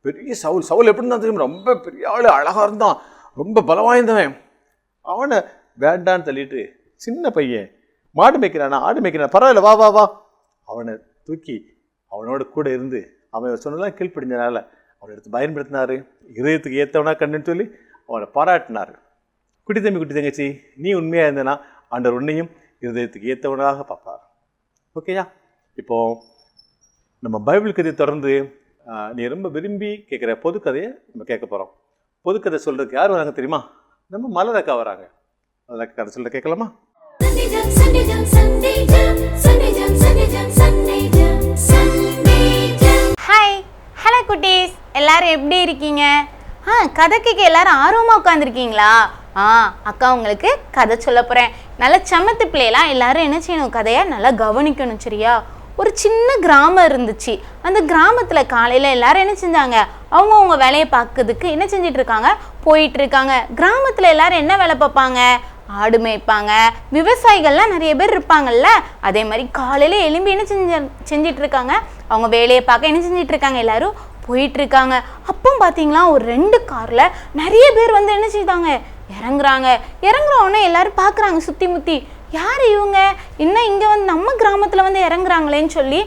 பெரிய சவுல் எப்படி இருந்தான் தெரியுமா? ரொம்ப பெரிய ஆள், அழகாக இருந்தான், ரொம்ப பலம் வாய்ந்தவன். அவனை வேண்டான்னு தள்ளிட்டு சின்ன பையன் மாடு மேய்க்கிறானா, ஆடு மேய்க்கிறான், பரவாயில்ல, வா வா வா, அவனை தூக்கி அவனோட கூட இருந்து அவன் சொன்னதான் கீழ்ப்படிஞ்சனால அவனை எடுத்து பயன்படுத்தினாரு. இருதயத்துக்கு ஏற்றவனா கண்டுன்னு சொல்லி அவனை பாராட்டினார். குட்டி தங்கச்சி, நீ உண்மையாக இருந்தனா ஆண்டவர் உன்னையும் இருதயத்துக்கு ஏற்றவனாக பார்ப்பார். ஓகேயா? இப்போது நம்ம பைபிள் கதையை தொடர்ந்து நீ ரொம்ப விரும்பி கேட்குற பொதுக்கதையை நம்ம கேட்க போகிறோம். பொதுக்கதை சொல்கிறதுக்கு யார் வராங்க தெரியுமா? நம்ம மலரக்கா வராங்க. மலரக்கா கதை சொல்ல கேட்கலாமா? ஹாய், ஹலோ குட்டீஸ், எல்லாரும் எப்படி இருக்கீங்க? கதை கேட்க எல்லாரும் ஆர்வமாக உட்காந்துருக்கீங்களா? அக்கா உங்களுக்கு கதை சொல்ல போகிறேன். நல்லா சமத்து பிள்ளைலாம் எல்லாரும் என்ன செய்யணும், கதையை நல்லா கவனிக்கணும், சரியா? ஒரு சின்ன கிராமம் இருந்துச்சு. அந்த கிராமத்தில் காலையில் எல்லாரும் என்ன செஞ்சாங்க, அவங்கவுங்க வேலையை பார்க்கறதுக்கு என்ன செஞ்சிட்டு இருக்காங்க, போயிட்டு இருக்காங்க. கிராமத்தில் எல்லாரும் என்ன வேலை பார்ப்பாங்க? ஆடு மேய்ப்பாங்க. விவசாயிகள்லாம் நிறைய பேர் இருப்பாங்கல்ல, அதே மாதிரி காலையில் எலும்பி என்ன செஞ்சிட்டு இருக்காங்க, அவங்க வேலையை பார்க்க என்ன செஞ்சிட்டு இருக்காங்க, எல்லாரும் போயிட்டு இருக்காங்க. அப்போ பார்த்தீங்களா, ஒரு 2 காரில் நிறைய பேர் வந்து என்ன செய்தாங்க, இறங்குறவொன்னே எல்லாரும் பார்க்குறாங்க சுற்றி முற்றி, யார் இவங்க, இன்னும் இங்கே வந்து நம்ம கிராமத்தில் வந்து இறங்குறாங்களேன்னு சொல்லி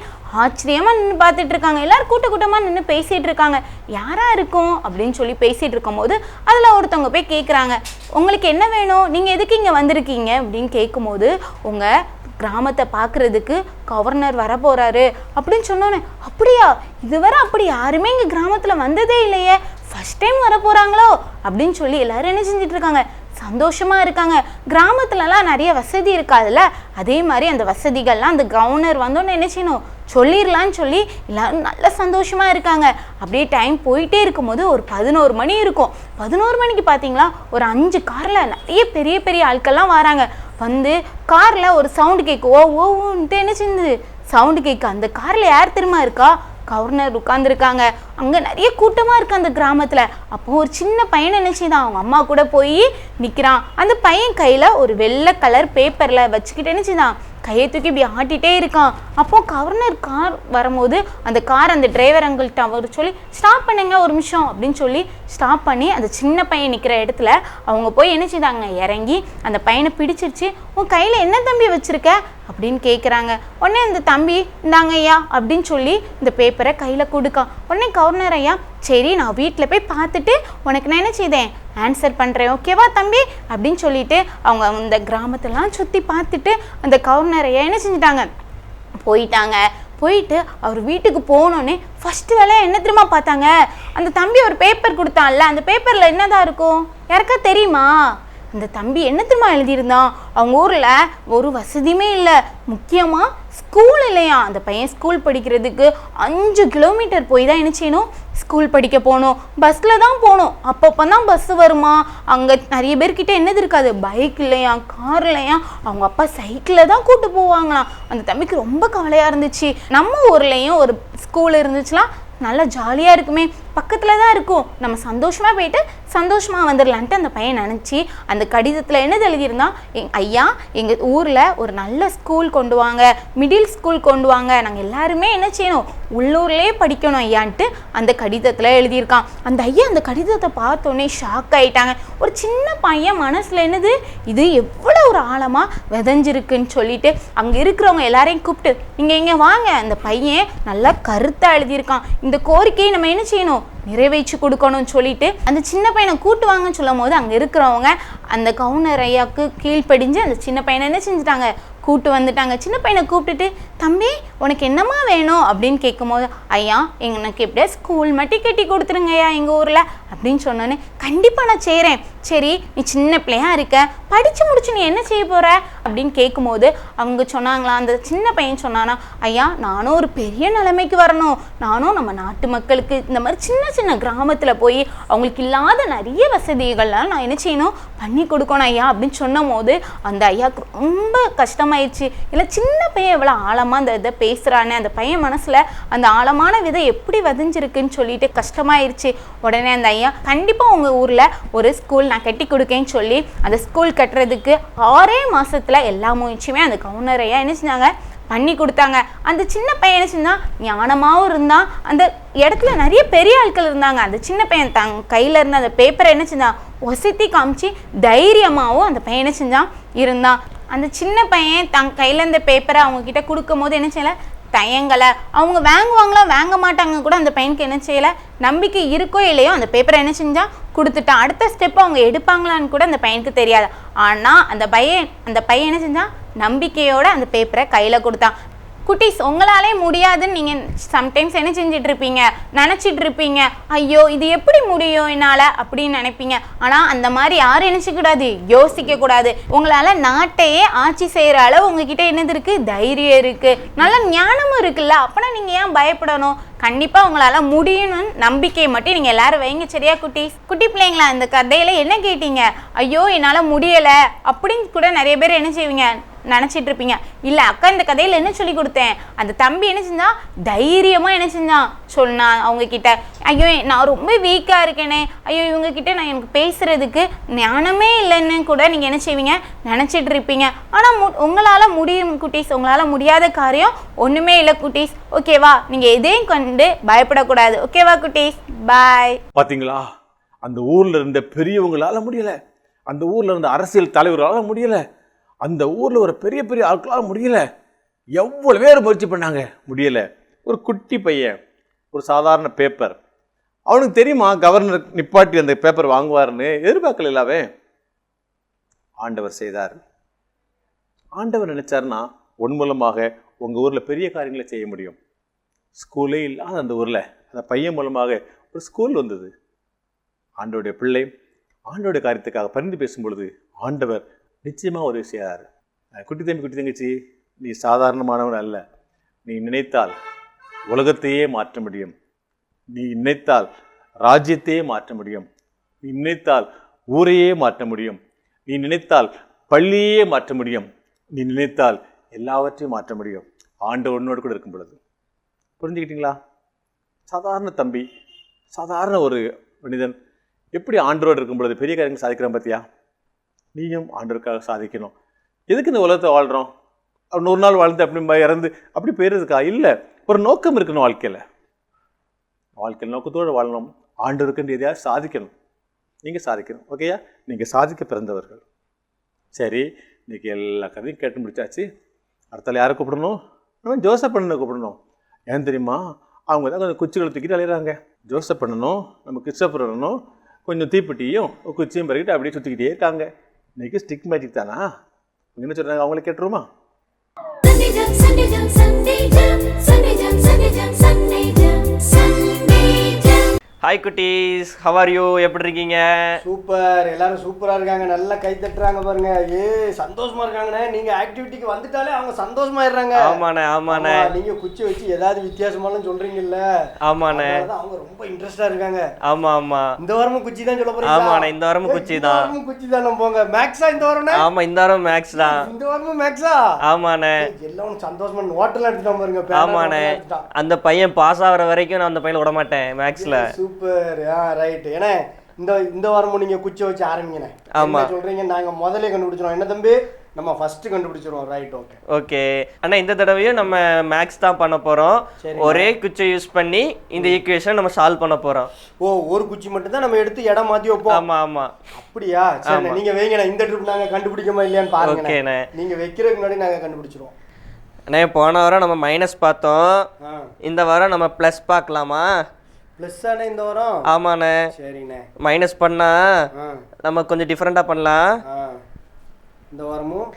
ஆச்சரியமாக நின்று பார்த்துட்டு இருக்காங்க. எல்லோரும் கூட்டமாக நின்று பேசிகிட்டு இருக்காங்க. யாராக இருக்கும் அப்படின்னு சொல்லி பேசிகிட்டு இருக்கும்போது அதில் ஒருத்தவங்க போய் கேட்குறாங்க, உங்களுக்கு என்ன வேணும், நீங்கள் எதுக்கு இங்கே வந்திருக்கீங்க அப்படின்னு கேட்கும்போது, உங்கள் கிராமத்தை பார்க்குறதுக்கு கவர்னர் வர போகிறாரு அப்படின்னு சொன்னோன்னே, அப்படியா, இதுவரை அப்படி யாருமே இங்கே கிராமத்தில் வந்ததே இல்லையே, ஃபஸ்ட் டைம் வர போகிறாங்களோ அப்படின்னு சொல்லி எல்லாரும் என்ன செஞ்சிட்டு இருக்காங்க, சந்தோஷமாக இருக்காங்க. கிராமத்துலலாம் நிறைய வசதி இருக்காதுல்ல, அதே மாதிரி அந்த வசதிகள்லாம் அந்த கவர்னர் வந்தோன்னு என்ன செய்யணும், சொல்லிடலான்னு சொல்லி எல்லாரும் நல்ல சந்தோஷமாக இருக்காங்க. அப்படியே டைம் போயிட்டே இருக்கும்போது ஒரு 11 மணி இருக்கும். 11 மணிக்கு பார்த்தீங்களா ஒரு 5 காரில் நிறைய பெரிய பெரிய ஆட்கள்லாம் வராங்க. வந்து காரில் ஒரு சவுண்டு கேட்கும், ஓன்ட்டு என்ன செஞ்சு சவுண்டு கேட்கு. அந்த காரில் யார் தெரியுமா இருக்கா, கவர்னர் உட்காந்துருக்காங்க. அங்கே நிறைய கூட்டமாக இருக்குது அந்த கிராமத்தில். அப்போது ஒரு சின்ன பையன் என்ன செய்தான், அவங்க அம்மா கூட போய் நிற்கிறான். அந்த பையன் கையில் ஒரு வெள்ளை கலர் பேப்பரில் வச்சுக்கிட்டு என்ன செய்தான், கையை தூக்கி இப்படி ஆட்டிகிட்டே இருக்கான். அப்போது கவர்னர் கார் வரும்போது அந்த கார் அந்த டிரைவர் அங்கிள்கிட்ட அவர் சொல்லி ஸ்டாப் பண்ணுங்க ஒரு நிமிஷம் அப்படின்னு சொல்லி ஸ்டாப் பண்ணி அந்த சின்ன பையன் நிற்கிற இடத்துல அவங்க போய் என்ன செய்தாங்க, இறங்கி அந்த பையனை பிடிச்சிருச்சு. உன் கையில் என்ன தம்பி வச்சுருக்க அப்படின்னு கேட்குறாங்க. உடனே அந்த தம்பி இந்தாங்க ஐயா அப்படின்னு சொல்லி இந்த பேப்பரை கையில் கொடுக்கான். உடனே கவர்னர் ஐயா, சரி நான் வீட்டில் போய் பார்த்துட்டு உனக்கு நான் என்ன செய்தேன் ஆன்சர் பண்ணுறேன், ஓகேவா தம்பி அப்படின்னு சொல்லிட்டு அவங்க அந்த கிராமத்தெல்லாம் சுற்றி பார்த்துட்டு அந்த கவர்னர் ஐயா என்ன செஞ்சிட்டாங்க, போயிட்டாங்க. போயிட்டு அவர் வீட்டுக்கு போனோடனே ஃபஸ்ட்டு வேலையை என்ன தெரியுமா பார்த்தாங்க, அந்த தம்பி ஒரு பேப்பர் கொடுத்தான்ல, அந்த பேப்பரில் என்னதான் இருக்கும் யாருக்கா தெரியுமா? அந்த தம்பி என்ன தெரியுமா எழுதியிருந்தான், அவங்க ஊரில் ஒரு வசதியுமே இல்லை, முக்கியமாக ஸ்கூல் இல்லையா. அந்த பையன் ஸ்கூல் படிக்கிறதுக்கு 5 கிலோமீட்டர் போய் தான் என்ன செய்யணும், ஸ்கூல் படிக்க போகணும். பஸ்ஸில் தான் போகணும். அப்பப்போ தான் பஸ்ஸு வருமா. அங்கே நிறைய பேர்கிட்ட என்னது இருக்காது, பைக் இல்லையா, கார் இல்லையா, அவங்க அப்பா சைக்கிளில் தான் கூப்பிட்டு போவாங்களாம். அந்த தம்பிக்கு ரொம்ப கவலையாக இருந்துச்சு. நம்ம ஊர்லேயும் ஒரு ஸ்கூல் இருந்துச்சுன்னா நல்லா ஜாலியாக இருக்குமே, பக்கத்தில் தான் இருக்கும், நம்ம சந்தோஷமாக போயிட்டு சந்தோஷமாக வந்துடலான்ட்டு அந்த பையன் நினச்சி அந்த கடிதத்தில் என்னது எழுதியிருந்தான், ஐயா எங்கள் ஊரில் ஒரு நல்ல ஸ்கூல் கொண்டு வாங்க, மிடில் ஸ்கூல் கொண்டு வாங்க, நாங்கள் எல்லாருமே என்ன செய்யணும், உள்ளூர்லேயே படிக்கணும் ஐயான்ட்டு அந்த கடிதத்தில் எழுதியிருக்கான். அந்த ஐயா அந்த கடிதத்தை பார்த்தோன்னே ஷாக் ஆகிட்டாங்க. ஒரு சின்ன பையன் மனசில் என்னது, இது எவ்வளோ ஒரு ஆழமாக விதைஞ்சிருக்குன்னு சொல்லிட்டு அங்கே இருக்கிறவங்க எல்லாரையும் கூப்பிட்டு நீங்கள் இங்கே வாங்க, அந்த பையன் நல்லா கருத்தாக எழுதியிருக்கான், இந்த கோரிக்கையை நம்ம என்ன செய்யணும், நிறைவேற்றி கொடுக்கணும்னு சொல்லிட்டு அந்த சின்ன பையனை கூட்டு வாங்கன்னு சொல்லும் போது அங்கே இருக்கிறவங்க அந்த கவர்னர் ஐயாவுக்கு கீழ்ப்படிஞ்சு அந்த சின்ன பையனை என்ன செஞ்சுட்டாங்க, கூட்டு வந்துட்டாங்க. சின்ன பையனை கூப்பிட்டுட்டு தம்பி உனக்கு என்னம்மா வேணும் அப்படின்னு கேட்கும்போது, ஐயா எனக்கு எப்படியா ஸ்கூல் மட்டும் கட்டி கொடுத்துருங்க ஐயா எங்கள் ஊரில் அப்படின்னு சொன்னோன்னே, கண்டிப்பாக நான் செய்கிறேன். சரி நீ சின்ன பிள்ளையாக இருக்க, படித்து முடிச்சு நீ என்ன செய்ய போகிற அப்படின்னு கேட்கும்போது அவங்க சொன்னாங்களா, அந்த சின்ன பையன் சொன்னானா, ஐயா நானும் ஒரு பெரிய நிலைமைக்கு வரணும், நானும் நம்ம நாட்டு மக்களுக்கு இந்த மாதிரி சின்ன சின்ன கிராமத்தில் போய் அவங்களுக்கு இல்லாத நிறைய வசதிகள்லாம் நான் என்ன செய்யணும், பண்ணி கொடுக்கணும் ஐயா அப்படின்னு சொன்னும் போது அந்த ஐயாவுக்கு ரொம்ப கஷ்டமாயிடுச்சு. இல்லை சின்ன பையன் எவ்வளோ ஆழமாக அந்த இதை பேசுகிறானே, அந்த பையன் மனசில் அந்த ஆழமான விதை எப்படி விதைஞ்சிருக்குன்னு சொல்லிட்டு கஷ்டமாயிருச்சு. உடனே அந்த ஐயா கண்டிப்பாக உங்கள் ஊரில் ஒரு ஸ்கூல் நான் கட்டி கொடுக்கேன்னு சொல்லி அந்த ஸ்கூல் கட்டுறதுக்கு 6 மாதத்தில் எல்லா முயற்சியுமே அந்த கவர்னர் ஐயா என்ன செஞ்சாங்க, பண்ணி கொடுத்தாங்க. அந்த சின்ன பையன் என்ன செஞ்சான், ஞானமாகவும் இருந்தான். அந்த இடத்துல நிறைய பெரிய ஆட்கள் இருந்தாங்க. அந்த சின்ன பையன் கையில் இருந்த அந்த பேப்பரை என்ன செஞ்சான், ஒசத்தி காமிச்சு தைரியமாகவும் அந்த பையன் என்ன செஞ்சான் இருந்தான். அந்த சின்ன பையன் கையில் இருந்த பேப்பரை அவங்க கிட்ட கொடுக்கும் போது என்ன செய்யலை, தயங்கலை. அவங்க வாங்குவாங்களா வாங்க மாட்டாங்க கூட அந்த பையனுக்கு என்ன செய்யலை, நம்பிக்கை இருக்கோ இல்லையோ அந்த பேப்பரை என்ன செஞ்சால் கொடுத்துட்டான். அடுத்த ஸ்டெப் அவங்க எடுப்பாங்களான்னு கூட அந்த பையனுக்கு தெரியாது. ஆனால் அந்த பையன் என்ன செஞ்சான், நம்பிக்கையோடு அந்த பேப்பரை கையில் கொடுத்தான். குட்டீஸ் உங்களாலே முடியாதுன்னு நீங்கள் சம்டைம்ஸ் என்ன செஞ்சிட்ருப்பீங்க, நினச்சிட்டு இருப்பீங்க, ஐயோ இது எப்படி முடியும் என்னால் அப்படின்னு நினைப்பீங்க. ஆனால் அந்த மாதிரி யாரும் நினச்சிக்கூடாது, யோசிக்கக்கூடாது. உங்களால் நாட்டையே ஆட்சி செய்கிற அளவு உங்ககிட்ட என்னது இருக்குது, தைரியம் இருக்குது, நல்ல ஞானமும் இருக்குல்ல. அப்போனா நீங்கள் ஏன் பயப்படணும், கண்டிப்பாக உங்களால் முடியும்னு நம்பிக்கையை மட்டும் நீங்கள் எல்லாரும் வைங்க. சரியா குட்டீஸ்? குட்டி பிள்ளைங்களா, இந்த கதையில் என்ன கேட்டீங்க, ஐயோ என்னால் முடியலை அப்படின்னு கூட நிறைய பேர் என்ன செய்வீங்க, நினச்சிட்டு இருப்பீங்க. இல்லை அக்கா இந்த கதையில் என்ன சொல்லி கொடுத்தேன், அந்த தம்பி என்ன செஞ்சான், தைரியமாக என்ன செஞ்சான் சொன்னான் அவங்க கிட்ட, ஐயோ நான் ரொம்ப வீக்காக இருக்கேனே, ஐயோ இவங்க கிட்ட நான் எனக்கு பேசுறதுக்கு ஞானமே இல்லைன்னு கூட நீங்கள் என்ன செய்வீங்க, நினச்சிட்டு இருப்பீங்க. ஆனால் உங்களால் முடியும் குட்டீஸ், உங்களால் முடியாத காரியம் ஒன்றுமே இல்லை குட்டீஸ். ஓகேவா? நீங்கள் எதையும் கண்டு பயப்படக்கூடாது. ஓகேவா குட்டீஸ்? பாய். பார்த்தீங்களா, அந்த ஊரில் இருந்த பெரியவங்களால முடியலை, அந்த ஊரில் இருந்த அரசியல் தலைவர்களால் முடியலை, அந்த ஊரில் ஒரு பெரிய பெரிய ஆட்களால் முடியலை, எவ்வளோ பேர் முயற்சி பண்ணாங்க, முடியலை. ஒரு குட்டி பையன், ஒரு சாதாரண பேப்பர், அவனுக்கு தெரியுமா கவர்னர் நிப்பாட்டி அந்த பேப்பர் வாங்குவார்னு எதிர்பார்க்கலாவே. ஆண்டவர் செய்தார். ஆண்டவர் நினைச்சாருன்னா உன் மூலமாக உங்கள் ஊரில் பெரிய காரியங்களை செய்ய முடியும். ஸ்கூலே இல்லாத அந்த ஊரில் அந்த பையன் மூலமாக ஒரு ஸ்கூல் வந்தது. ஆண்டவருடைய பிள்ளை ஆண்டவருடைய காரியத்துக்காக பரிந்து பேசும் பொழுது ஆண்டவர் நிச்சயமாக உதவி செய்யார். குட்டி தங்கச்சி, நீ சாதாரணமானவன் அல்ல. நீ நினைத்தால் உலகத்தையே மாற்ற முடியும். நீ நினைத்தால் ராஜ்யத்தையே மாற்ற முடியும். நீ நினைத்தால் ஊரையே மாற்ற முடியும். நீ நினைத்தால் பள்ளியே மாற்ற முடியும். நீ நினைத்தால் எல்லாவற்றையும் மாற்ற முடியும். ஆண்டவர் உன்னோடு கூட இருக்கும் பொழுது. புரிஞ்சுக்கிட்டீங்களா? சாதாரண தம்பி, சாதாரண ஒரு மனிதன் எப்படி ஆண்டவரோடு இருக்கும் பொழுது பெரிய காரியங்கள் சாதிக்கிறான் பார்த்தியா? நீயும் ஆண்டவருக்காக சாதிக்கணும். எதுக்கு இந்த உலகத்தை வாழ்கிறோம்? 100 நாள் வாழ்ந்து அப்படி இறந்து அப்படி போயிருதுக்கா? இல்லை, ஒரு நோக்கம் இருக்கணும் வாழ்க்கையில். வாழ்க்கையில் நோக்கத்தோடு வாழணும். ஆண்டவருக்குன்னு எதையாவது சாதிக்கணும். நீங்கள் சாதிக்கணும். ஓகேயா? நீங்கள் சாதிக்க பிறந்தவர்கள். சரி, இன்றைக்கி எல்லா கதையும் கேட்டு முடிச்சாச்சு. அடுத்தால யாரை கூப்பிடணும்? நம்ம ஜோசப் பண்ணனை கூப்பிடணும். ஏன் தெரியுமா? அவங்க தான் கொஞ்சம் குச்சிகளை தூக்கிட்டு அலையிறாங்க. ஜோசப் பண்ணணும், நம்ம கிறிஸ்டோபர் பண்ணணும், கொஞ்சம் தீப்பெட்டியும் குச்சியும் பறிக்கிட்டு அப்படியே சுற்றிக்கிட்டே இருக்காங்க. இன்றைக்கி ஸ்டிக் மேஜிக் தானா? என்ன சொல்கிறாங்க அவங்களே கேட்டுருமா? ஹாய் குட்டீஸ், ஹவ் ஆர் யூ? எப்படி இருக்கீங்க? சூப்பர், எல்லாரும் சூப்பரா இருக்காங்க. நல்லா கை தட்டுறாங்க பாருங்க. சந்தோஷமா இருக்காங்கண்ணே. நீங்க ஆக்டிவிட்டிக்கு வந்துட்டாலே அவங்க சந்தோஷமாயிடுறாங்க. ஆமாண்ணே, ஆமாண்ணே. நீங்க குச்சி வச்சு ஏதாவது வித்தியாசமாலாம் சொல்றீங்கல்ல. ஆமாண்ணே, அவங்க ரொம்ப இன்ட்ரெஸ்டா இருக்காங்க. ஆமா ஆமா. இந்த வாரமும் குச்சி தான் சொல்ல போறீங்க? ஆமாண்ணே, இந்த வாரமும் குச்சி தான். குச்சி தான் போங்க. மேக்ஸா இந்த வாரம்னா? ஆமா, இந்த வாரம் மேக்ஸ் தான். இந்த வாரமும் மேக்ஸா? ஆமாண்ணே. எல்லாம் சந்தோஷமா ஹோட்டல்ல எடுத்துட்டு பாருங்க. ஆமாண்ணே, அந்த பையன் பாஸ் ஆகுற வரைக்கும் நான் அந்த பையனை விட மாட்டேன் மேக்ஸ்ல. Super, right. ஏன்னா இந்த வாரமும் நீங்க குச்சி வச்சு ஆரம்பிங்கண்ணே. ஆமா சொல்றீங்க, நாங்க முதல்ல கண்டுபிடிச்சிரோம். என்ன தம்பி, நம்ம ஃபர்ஸ்ட் கண்டுபிடிச்சிரோம். Right, okay okay. அண்ணா, இந்த தடவையும் நம்ம மேக்ஸ் தான் பண்ண போறோம். ஒரே குச்சியை யூஸ் பண்ணி இந்த ஈக்குவேஷன் நம்ம சால்வ் பண்ண போறோம். ஓ, ஒரு குச்சி மட்டும் தான் நம்ம எடுத்து இடம் மாத்தி வைப்போம். ஆமா ஆமா. அப்படியா? சரி, நீங்க வைங்கண்ணே. இந்த ட்ரிப் நாங்க கண்டுபிடிக்கமா இல்லையான்னு பாருங்க. ஓகேண்ணே, நீங்க வைக்கிறதுக்கு முன்னாடி நாங்க கண்டுபிடிச்சிரோம். அண்ணே, போன வாரம் நம்ம மைனஸ் பார்த்தோம். இந்த வாரம் நம்ம பிளஸ் பார்க்கலாமா? பிளஸ் ஆனே இந்த வாரம்? ஆமாண்ணே. சரிண்ணே. மைனஸ் பண்ணா நம்ம கொஞ்சம் டிஃபரெண்டா பண்ணலாம். இந்த வாரமும்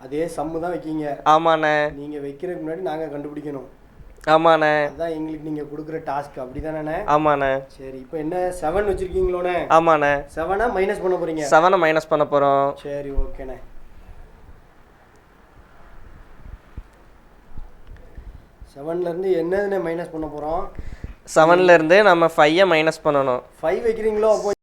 அதே சம்மு தான் வைக்கீங்க? ஆமாண்ணே. நீங்க வைக்கிறதுக்கு முன்னாடி நாங்க கண்டுபிடிக்கணும். ஆமாண்ணே. அதான் எங்களுக்கு நீங்க கொடுக்குற டாஸ்க். அப்படிதானே? ஆமாண்ணே. சரி, இப்போ என்ன 7 வச்சிருக்கீங்களோண்ணே? ஆமாண்ணே. 7 மைனஸ் பண்ண போறீங்க? 7 மைனஸ் பண்ண போறோம். சரி, ஓகேண்ணே. 7ல இருந்து என்னதுண்ணே மைனஸ் பண்ண போறோம்? 7ல இருந்து நம்ம 5 மைனஸ் பண்ணணும். 5 வைக்கிறீங்களோ? அப்போ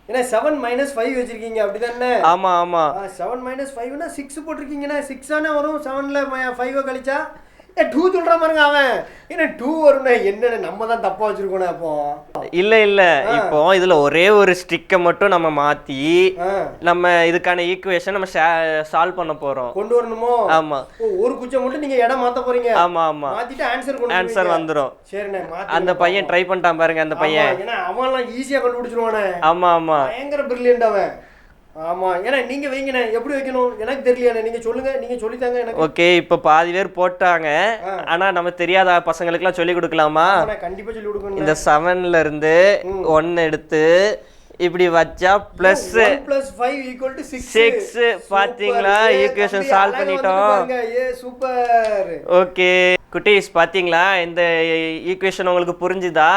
ஏன்னா 7 மைனஸ் 5 வச்சிருக்கீங்க, அப்படிதானே? ஆமா ஆமா. 7 மைனஸ் 5னா 6 போட்டிருக்கீங்கன்னா 6 தானே வரும். 7ல 5 கழிச்சா 2 சொல்ற பாருங்க அவன். ஏன்னா 2 வரும்னா என்னன்னு நம்ம தான் தப்பா வச்சிருக்கோம். அப்போ இல்ல இல்ல, இப்போ இதுல ஒரே ஒரு ஸ்டிக்கை மட்டும் நம்ம மாத்தி நம்ம இதுக்கான ஈக்குவேஷன் நம்ம சால்வ் பண்ண போறோம். கொண்டு வரணுமோ? ஆமா. ஒரு குச்சை மட்டும் நீங்க இடம் மாத்த போறீங்க? ஆமா ஆமா. மாத்திட்டு ஆன்சர் வந்துரும். சரிண்ணே. அந்த பையன் ட்ரை பண்ணிட்டான் பாருங்க. அந்த பையன் ஏன்னா அவன்லாம் ஈஸியா கண்டுபிடிச்சிருவானே. ஆமா ஆமா. பயங்கர பிரில்லியன்ட் அவன். ஆமா. ஏன்னா நீங்க வைங்கண்ணே. எப்படி வைக்கணும் எனக்கு தெரியலையாண்ணே. நீங்க சொல்லுங்க, நீங்க சொல்லித்தாங்க எனக்கு. ஓகே, இப்போ பாதி பேர் போட்டாங்க. ஆனா நம்ம தெரியாத பசங்களுக்குலாம் சொல்லி கொடுக்கலாமா? கண்டிப்பா சொல்லி கொடுக்கணும். இந்த 7ல இருந்து 1 எடுத்து இப்படி வச்சா பிளஸ் 5 6. பாத்தீங்களா? ஈக்குவேஷன் சால்வ் பண்ணிட்டோம். சூப்பர். ஓகே குட்டீஸ், பாத்தீங்களா இந்த ஈக்குவேஷன் உங்களுக்கு புரிஞ்சுதா?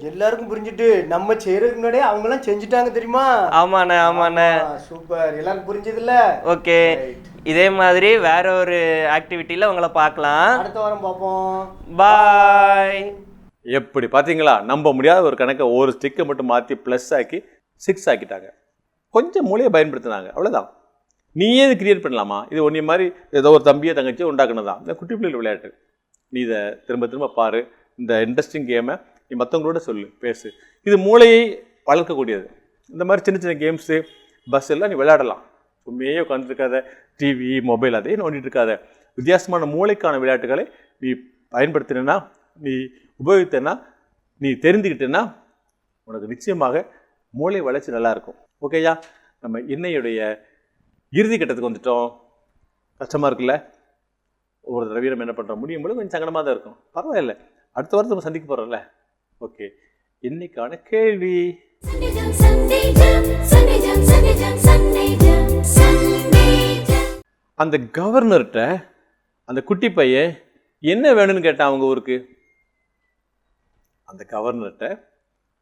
எல்லாருக்கும் புரிஞ்சுட்டு நம்ம செய்யறதுக்கு முன்னாடியே அவங்க எல்லாம் செஞ்சுட்டாங்க தெரியுமா? ஆமாண்ணே ஆமாண்ணே. சூப்பர், எல்லாரும் புரிஞ்சதுல்ல? ஓகே, இதே மாதிரி வேற ஒரு ஆக்டிவிட்டியில உங்களை பார்க்கலாம். அடுத்த வாரம் பார்ப்போம். பாய். எப்படி பார்த்தீங்களா? நம்ப முடியாத ஒரு கணக்கை ஒரு ஸ்டிக்கை மட்டும் மாற்றி ப்ளஸ் ஆக்கி 6 ஆக்கிட்டாங்க. கொஞ்சம் மூளையை பயன்படுத்தினாங்க, அவ்வளோதான். நீயே இது கிரியேட் பண்ணலாமா? இது ஒன்றே மாதிரி ஏதோ ஒரு தம்பியை தங்கச்சி உண்டாக்குனதான். இந்த குட்டி பிள்ளைகள் விளையாட்டு. நீ இதை திரும்ப திரும்ப பாரு. இந்த இன்ட்ரெஸ்டிங் கேமை நீ மற்றவங்களோட சொல்லு, பேசு. இது மூளையை வளர்க்கக்கூடியது. இந்த மாதிரி சின்ன சின்ன கேம்ஸு பஸ் எல்லாம் நீ விளையாடலாம். சும்மையே உட்காந்துருக்காத, டிவி மொபைல் அதே நோண்டிட்டு இருக்காத. வித்தியாசமான மூளைக்கான விளையாட்டுகளை நீ பயன்படுத்தினா, நீ உபயோகித்தனா, நீ தெரிஞ்சுக்கிட்டேன்னா உனக்கு நிச்சயமாக மூளை வளர்ச்சி நல்லாயிருக்கும். ஓகேயா? நம்ம இன்னையுடைய இறுதி கட்டத்துக்கு வந்துட்டோம். கஷ்டமாக இருக்குல்ல? ஒவ்வொரு தடவையும் நம்ம என்ன பண்ணுறோம், முடியும் போது கொஞ்சம் சங்கடமாக தான் இருக்கும். பரவாயில்ல, அடுத்த வாரத்தை நம்ம சந்திக்க போகிறோம்ல. ஓகே, இன்னைக்கான கேள்வி, அந்த கவர்னர்கிட்ட அந்த குட்டி பையன் என்ன வேணும்னு கேட்டான் அவங்க ஊருக்கு? அந்த கவர்னர்கிட்ட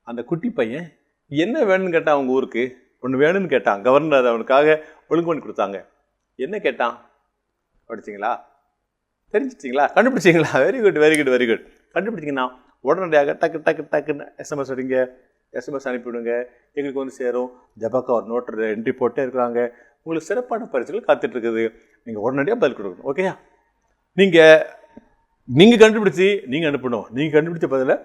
அந்த குட்டி பையன் என்ன வேணும்னு கேட்டான் அவங்க ஊருக்கு? ஒன்று வேணும்னு கேட்டான். கவர்னர் அவனுக்காக ஒழுங்கு பண்ணி கொடுத்தாங்க. என்ன கேட்டான்? படிச்சிங்களா? தெரிஞ்சிட்டிங்களா? கண்டுபிடிச்சிங்களா? Very good very good very good. கண்டுபிடிச்சிங்கன்னா உடனடியாக டக்கு டக்கு டக்குன்னு எஸ்எம்எஸ் அடிங்க, எஸ்எம்எஸ் அனுப்பிவிடுங்க. எங்களுக்கு வந்து சேரும். ஜபாக்கா ஒரு நோட்டு என்ட்ரி போட்டே இருக்கிறாங்க. உங்களுக்கு சிறப்பான பரிசுகள் காத்துட்ருக்குது. நீங்கள் உடனடியாக பதில் கொடுக்கணும். ஓகேயா? நீங்கள் கண்டுபிடிச்சி நீங்கள் அனுப்பணும். நீங்கள் கண்டுபிடிச்ச பதில்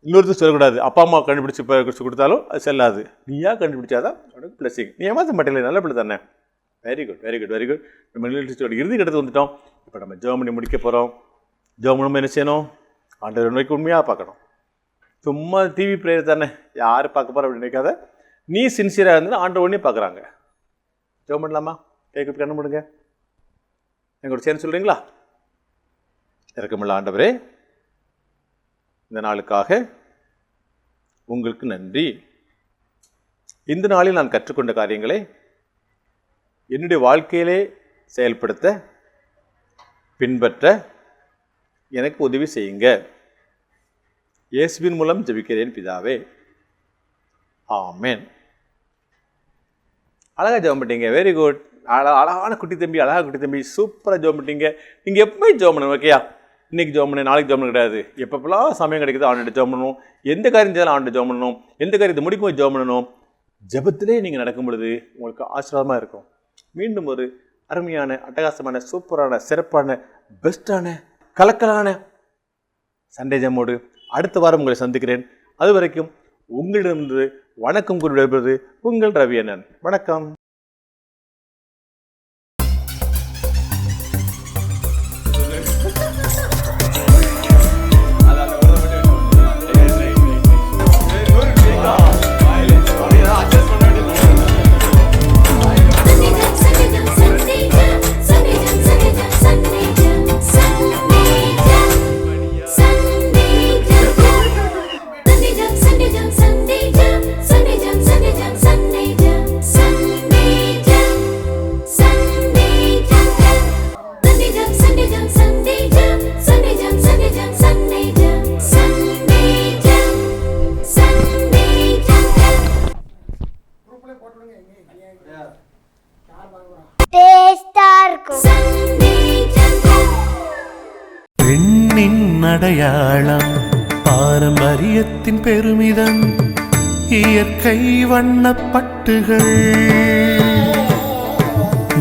இன்னொருத்தர் சொல்லக்கூடாது. அப்பா அம்மா கண்டுபிடிச்சி கொடுத்தாலும் அது செல்லாது. நீயா கண்டுபிடிச்சாதான் உனக்கு பிளஸிங். நீ ஏமாற்ற மாட்டேங்களே, நல்ல பிள்ளை தானே. Very good very good very good. நம்ம நிகழ்ச்சியோட இறுதி கட்டத்துக்கு வந்துட்டோம். இப்போ நம்ம ஜெர்மனி முடிக்க போகிறோம். ஜெர்மனும் என்ன செய்யணும்? ஆண்டவர் நோய்க்கு உண்மையாக பார்க்கணும். சும்மா டிவி ப்ரேயர் தானே, யார் பார்க்க போகிற அப்படின்னு நினைக்காத. நீ சின்சியராக இருந்தாலும் ஆண்டவர் உடனே பார்க்குறாங்க. ஜெபம் பண்ணலாமா? கேட்க கண்ணு முடிங்க. எங்களோட சேர்ந்து சொல்கிறீங்களா? இரக்கமுள்ள ஆண்டவரே, இந்த நாளுக்காக உங்களுக்கு நன்றி. இந்த நாளில் நான் கற்றுக்கொண்ட காரியங்களை என்னுடைய வாழ்க்கையிலே செயல்படுத்த, பின்பற்ற எனக்கு உதவி செய்யுங்க. இயேசுவின் மூலம் ஜெபிக்கிறேன் பிதாவே, ஆமென். அழகாக ஜெபம் பண்ணிட்டீங்க. Very good. அழகான குட்டி தம்பி, அழகாக குட்டி தம்பி, சூப்பராக ஜெபம் பண்ணிட்டீங்க. நீங்கள் எப்போயும் ஜெபம் பண்ணணும். ஓகேயா? இன்றைக்கி ஜெபம் பண்ணு, நாளைக்கு ஜெபம் கிடையாது. எப்பப்பெல்லாம் சமயம் கிடைக்குதோ ஆண்டு ஜெபம் பண்ணணும். எந்த காரியம் செய்தாலும் ஆண்டு ஜெபம் பண்ணணும். எந்த காரியத்தை முடிக்கும் போது ஜெபம் பண்ணணும். ஜெபத்திலே நீங்கள் நடக்கும் பொழுது உங்களுக்கு ஆசீர்வாதமாக இருக்கும். மீண்டும் ஒரு அருமையான, அட்டகாசமான, சூப்பரான, சிறப்பான, பெஸ்ட்டான, கலக்கலான சண்டே ஜாமோடு அடுத்த வாரம் உங்களை சந்திக்கிறேன். அது வரைக்கும் உங்களிடமிருந்து வணக்கம் கூறி விடைபெறுவது உங்கள் ரவி அண்ணன். வணக்கம். பெண்ணின் அடையாளம், பாரம்பரியத்தின் பெருமிதம், இயற்கை வண்ணப்பட்டுகள்,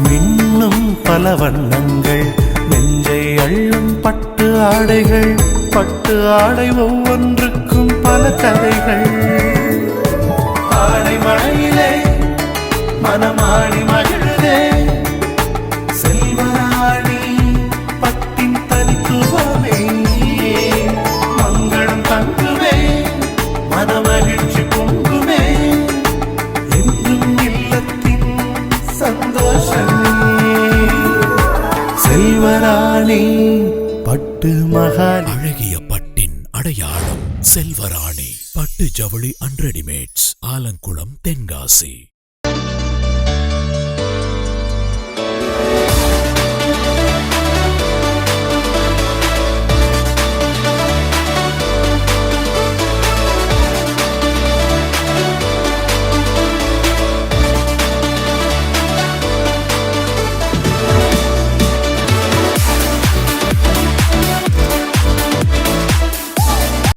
மின்னும் பல வண்ணங்கள், நெஞ்சை அள்ளும் பட்டு ஆடைகள், பட்டு ஆடை ஒவ்வொன்றுக்கும் பல கதைகள். ஆடை மழையிலே மனமாடி மகிழுதே, செல்வராணி பட்டின் தனித்துவமே, மங்களம் தங்குமே, மனமகிழ்ச்சி பொங்குமே, என்றும் இல்லத்தின் சந்தோஷமே. செல்வராணி பட்டு மகால், அழகிய பட்டின் அடையாளம் செல்வராணி பட்டு ஜவுளி அண்ட் ரெடிமேட்ஸ், ஆலங்குளம், தென்காசி.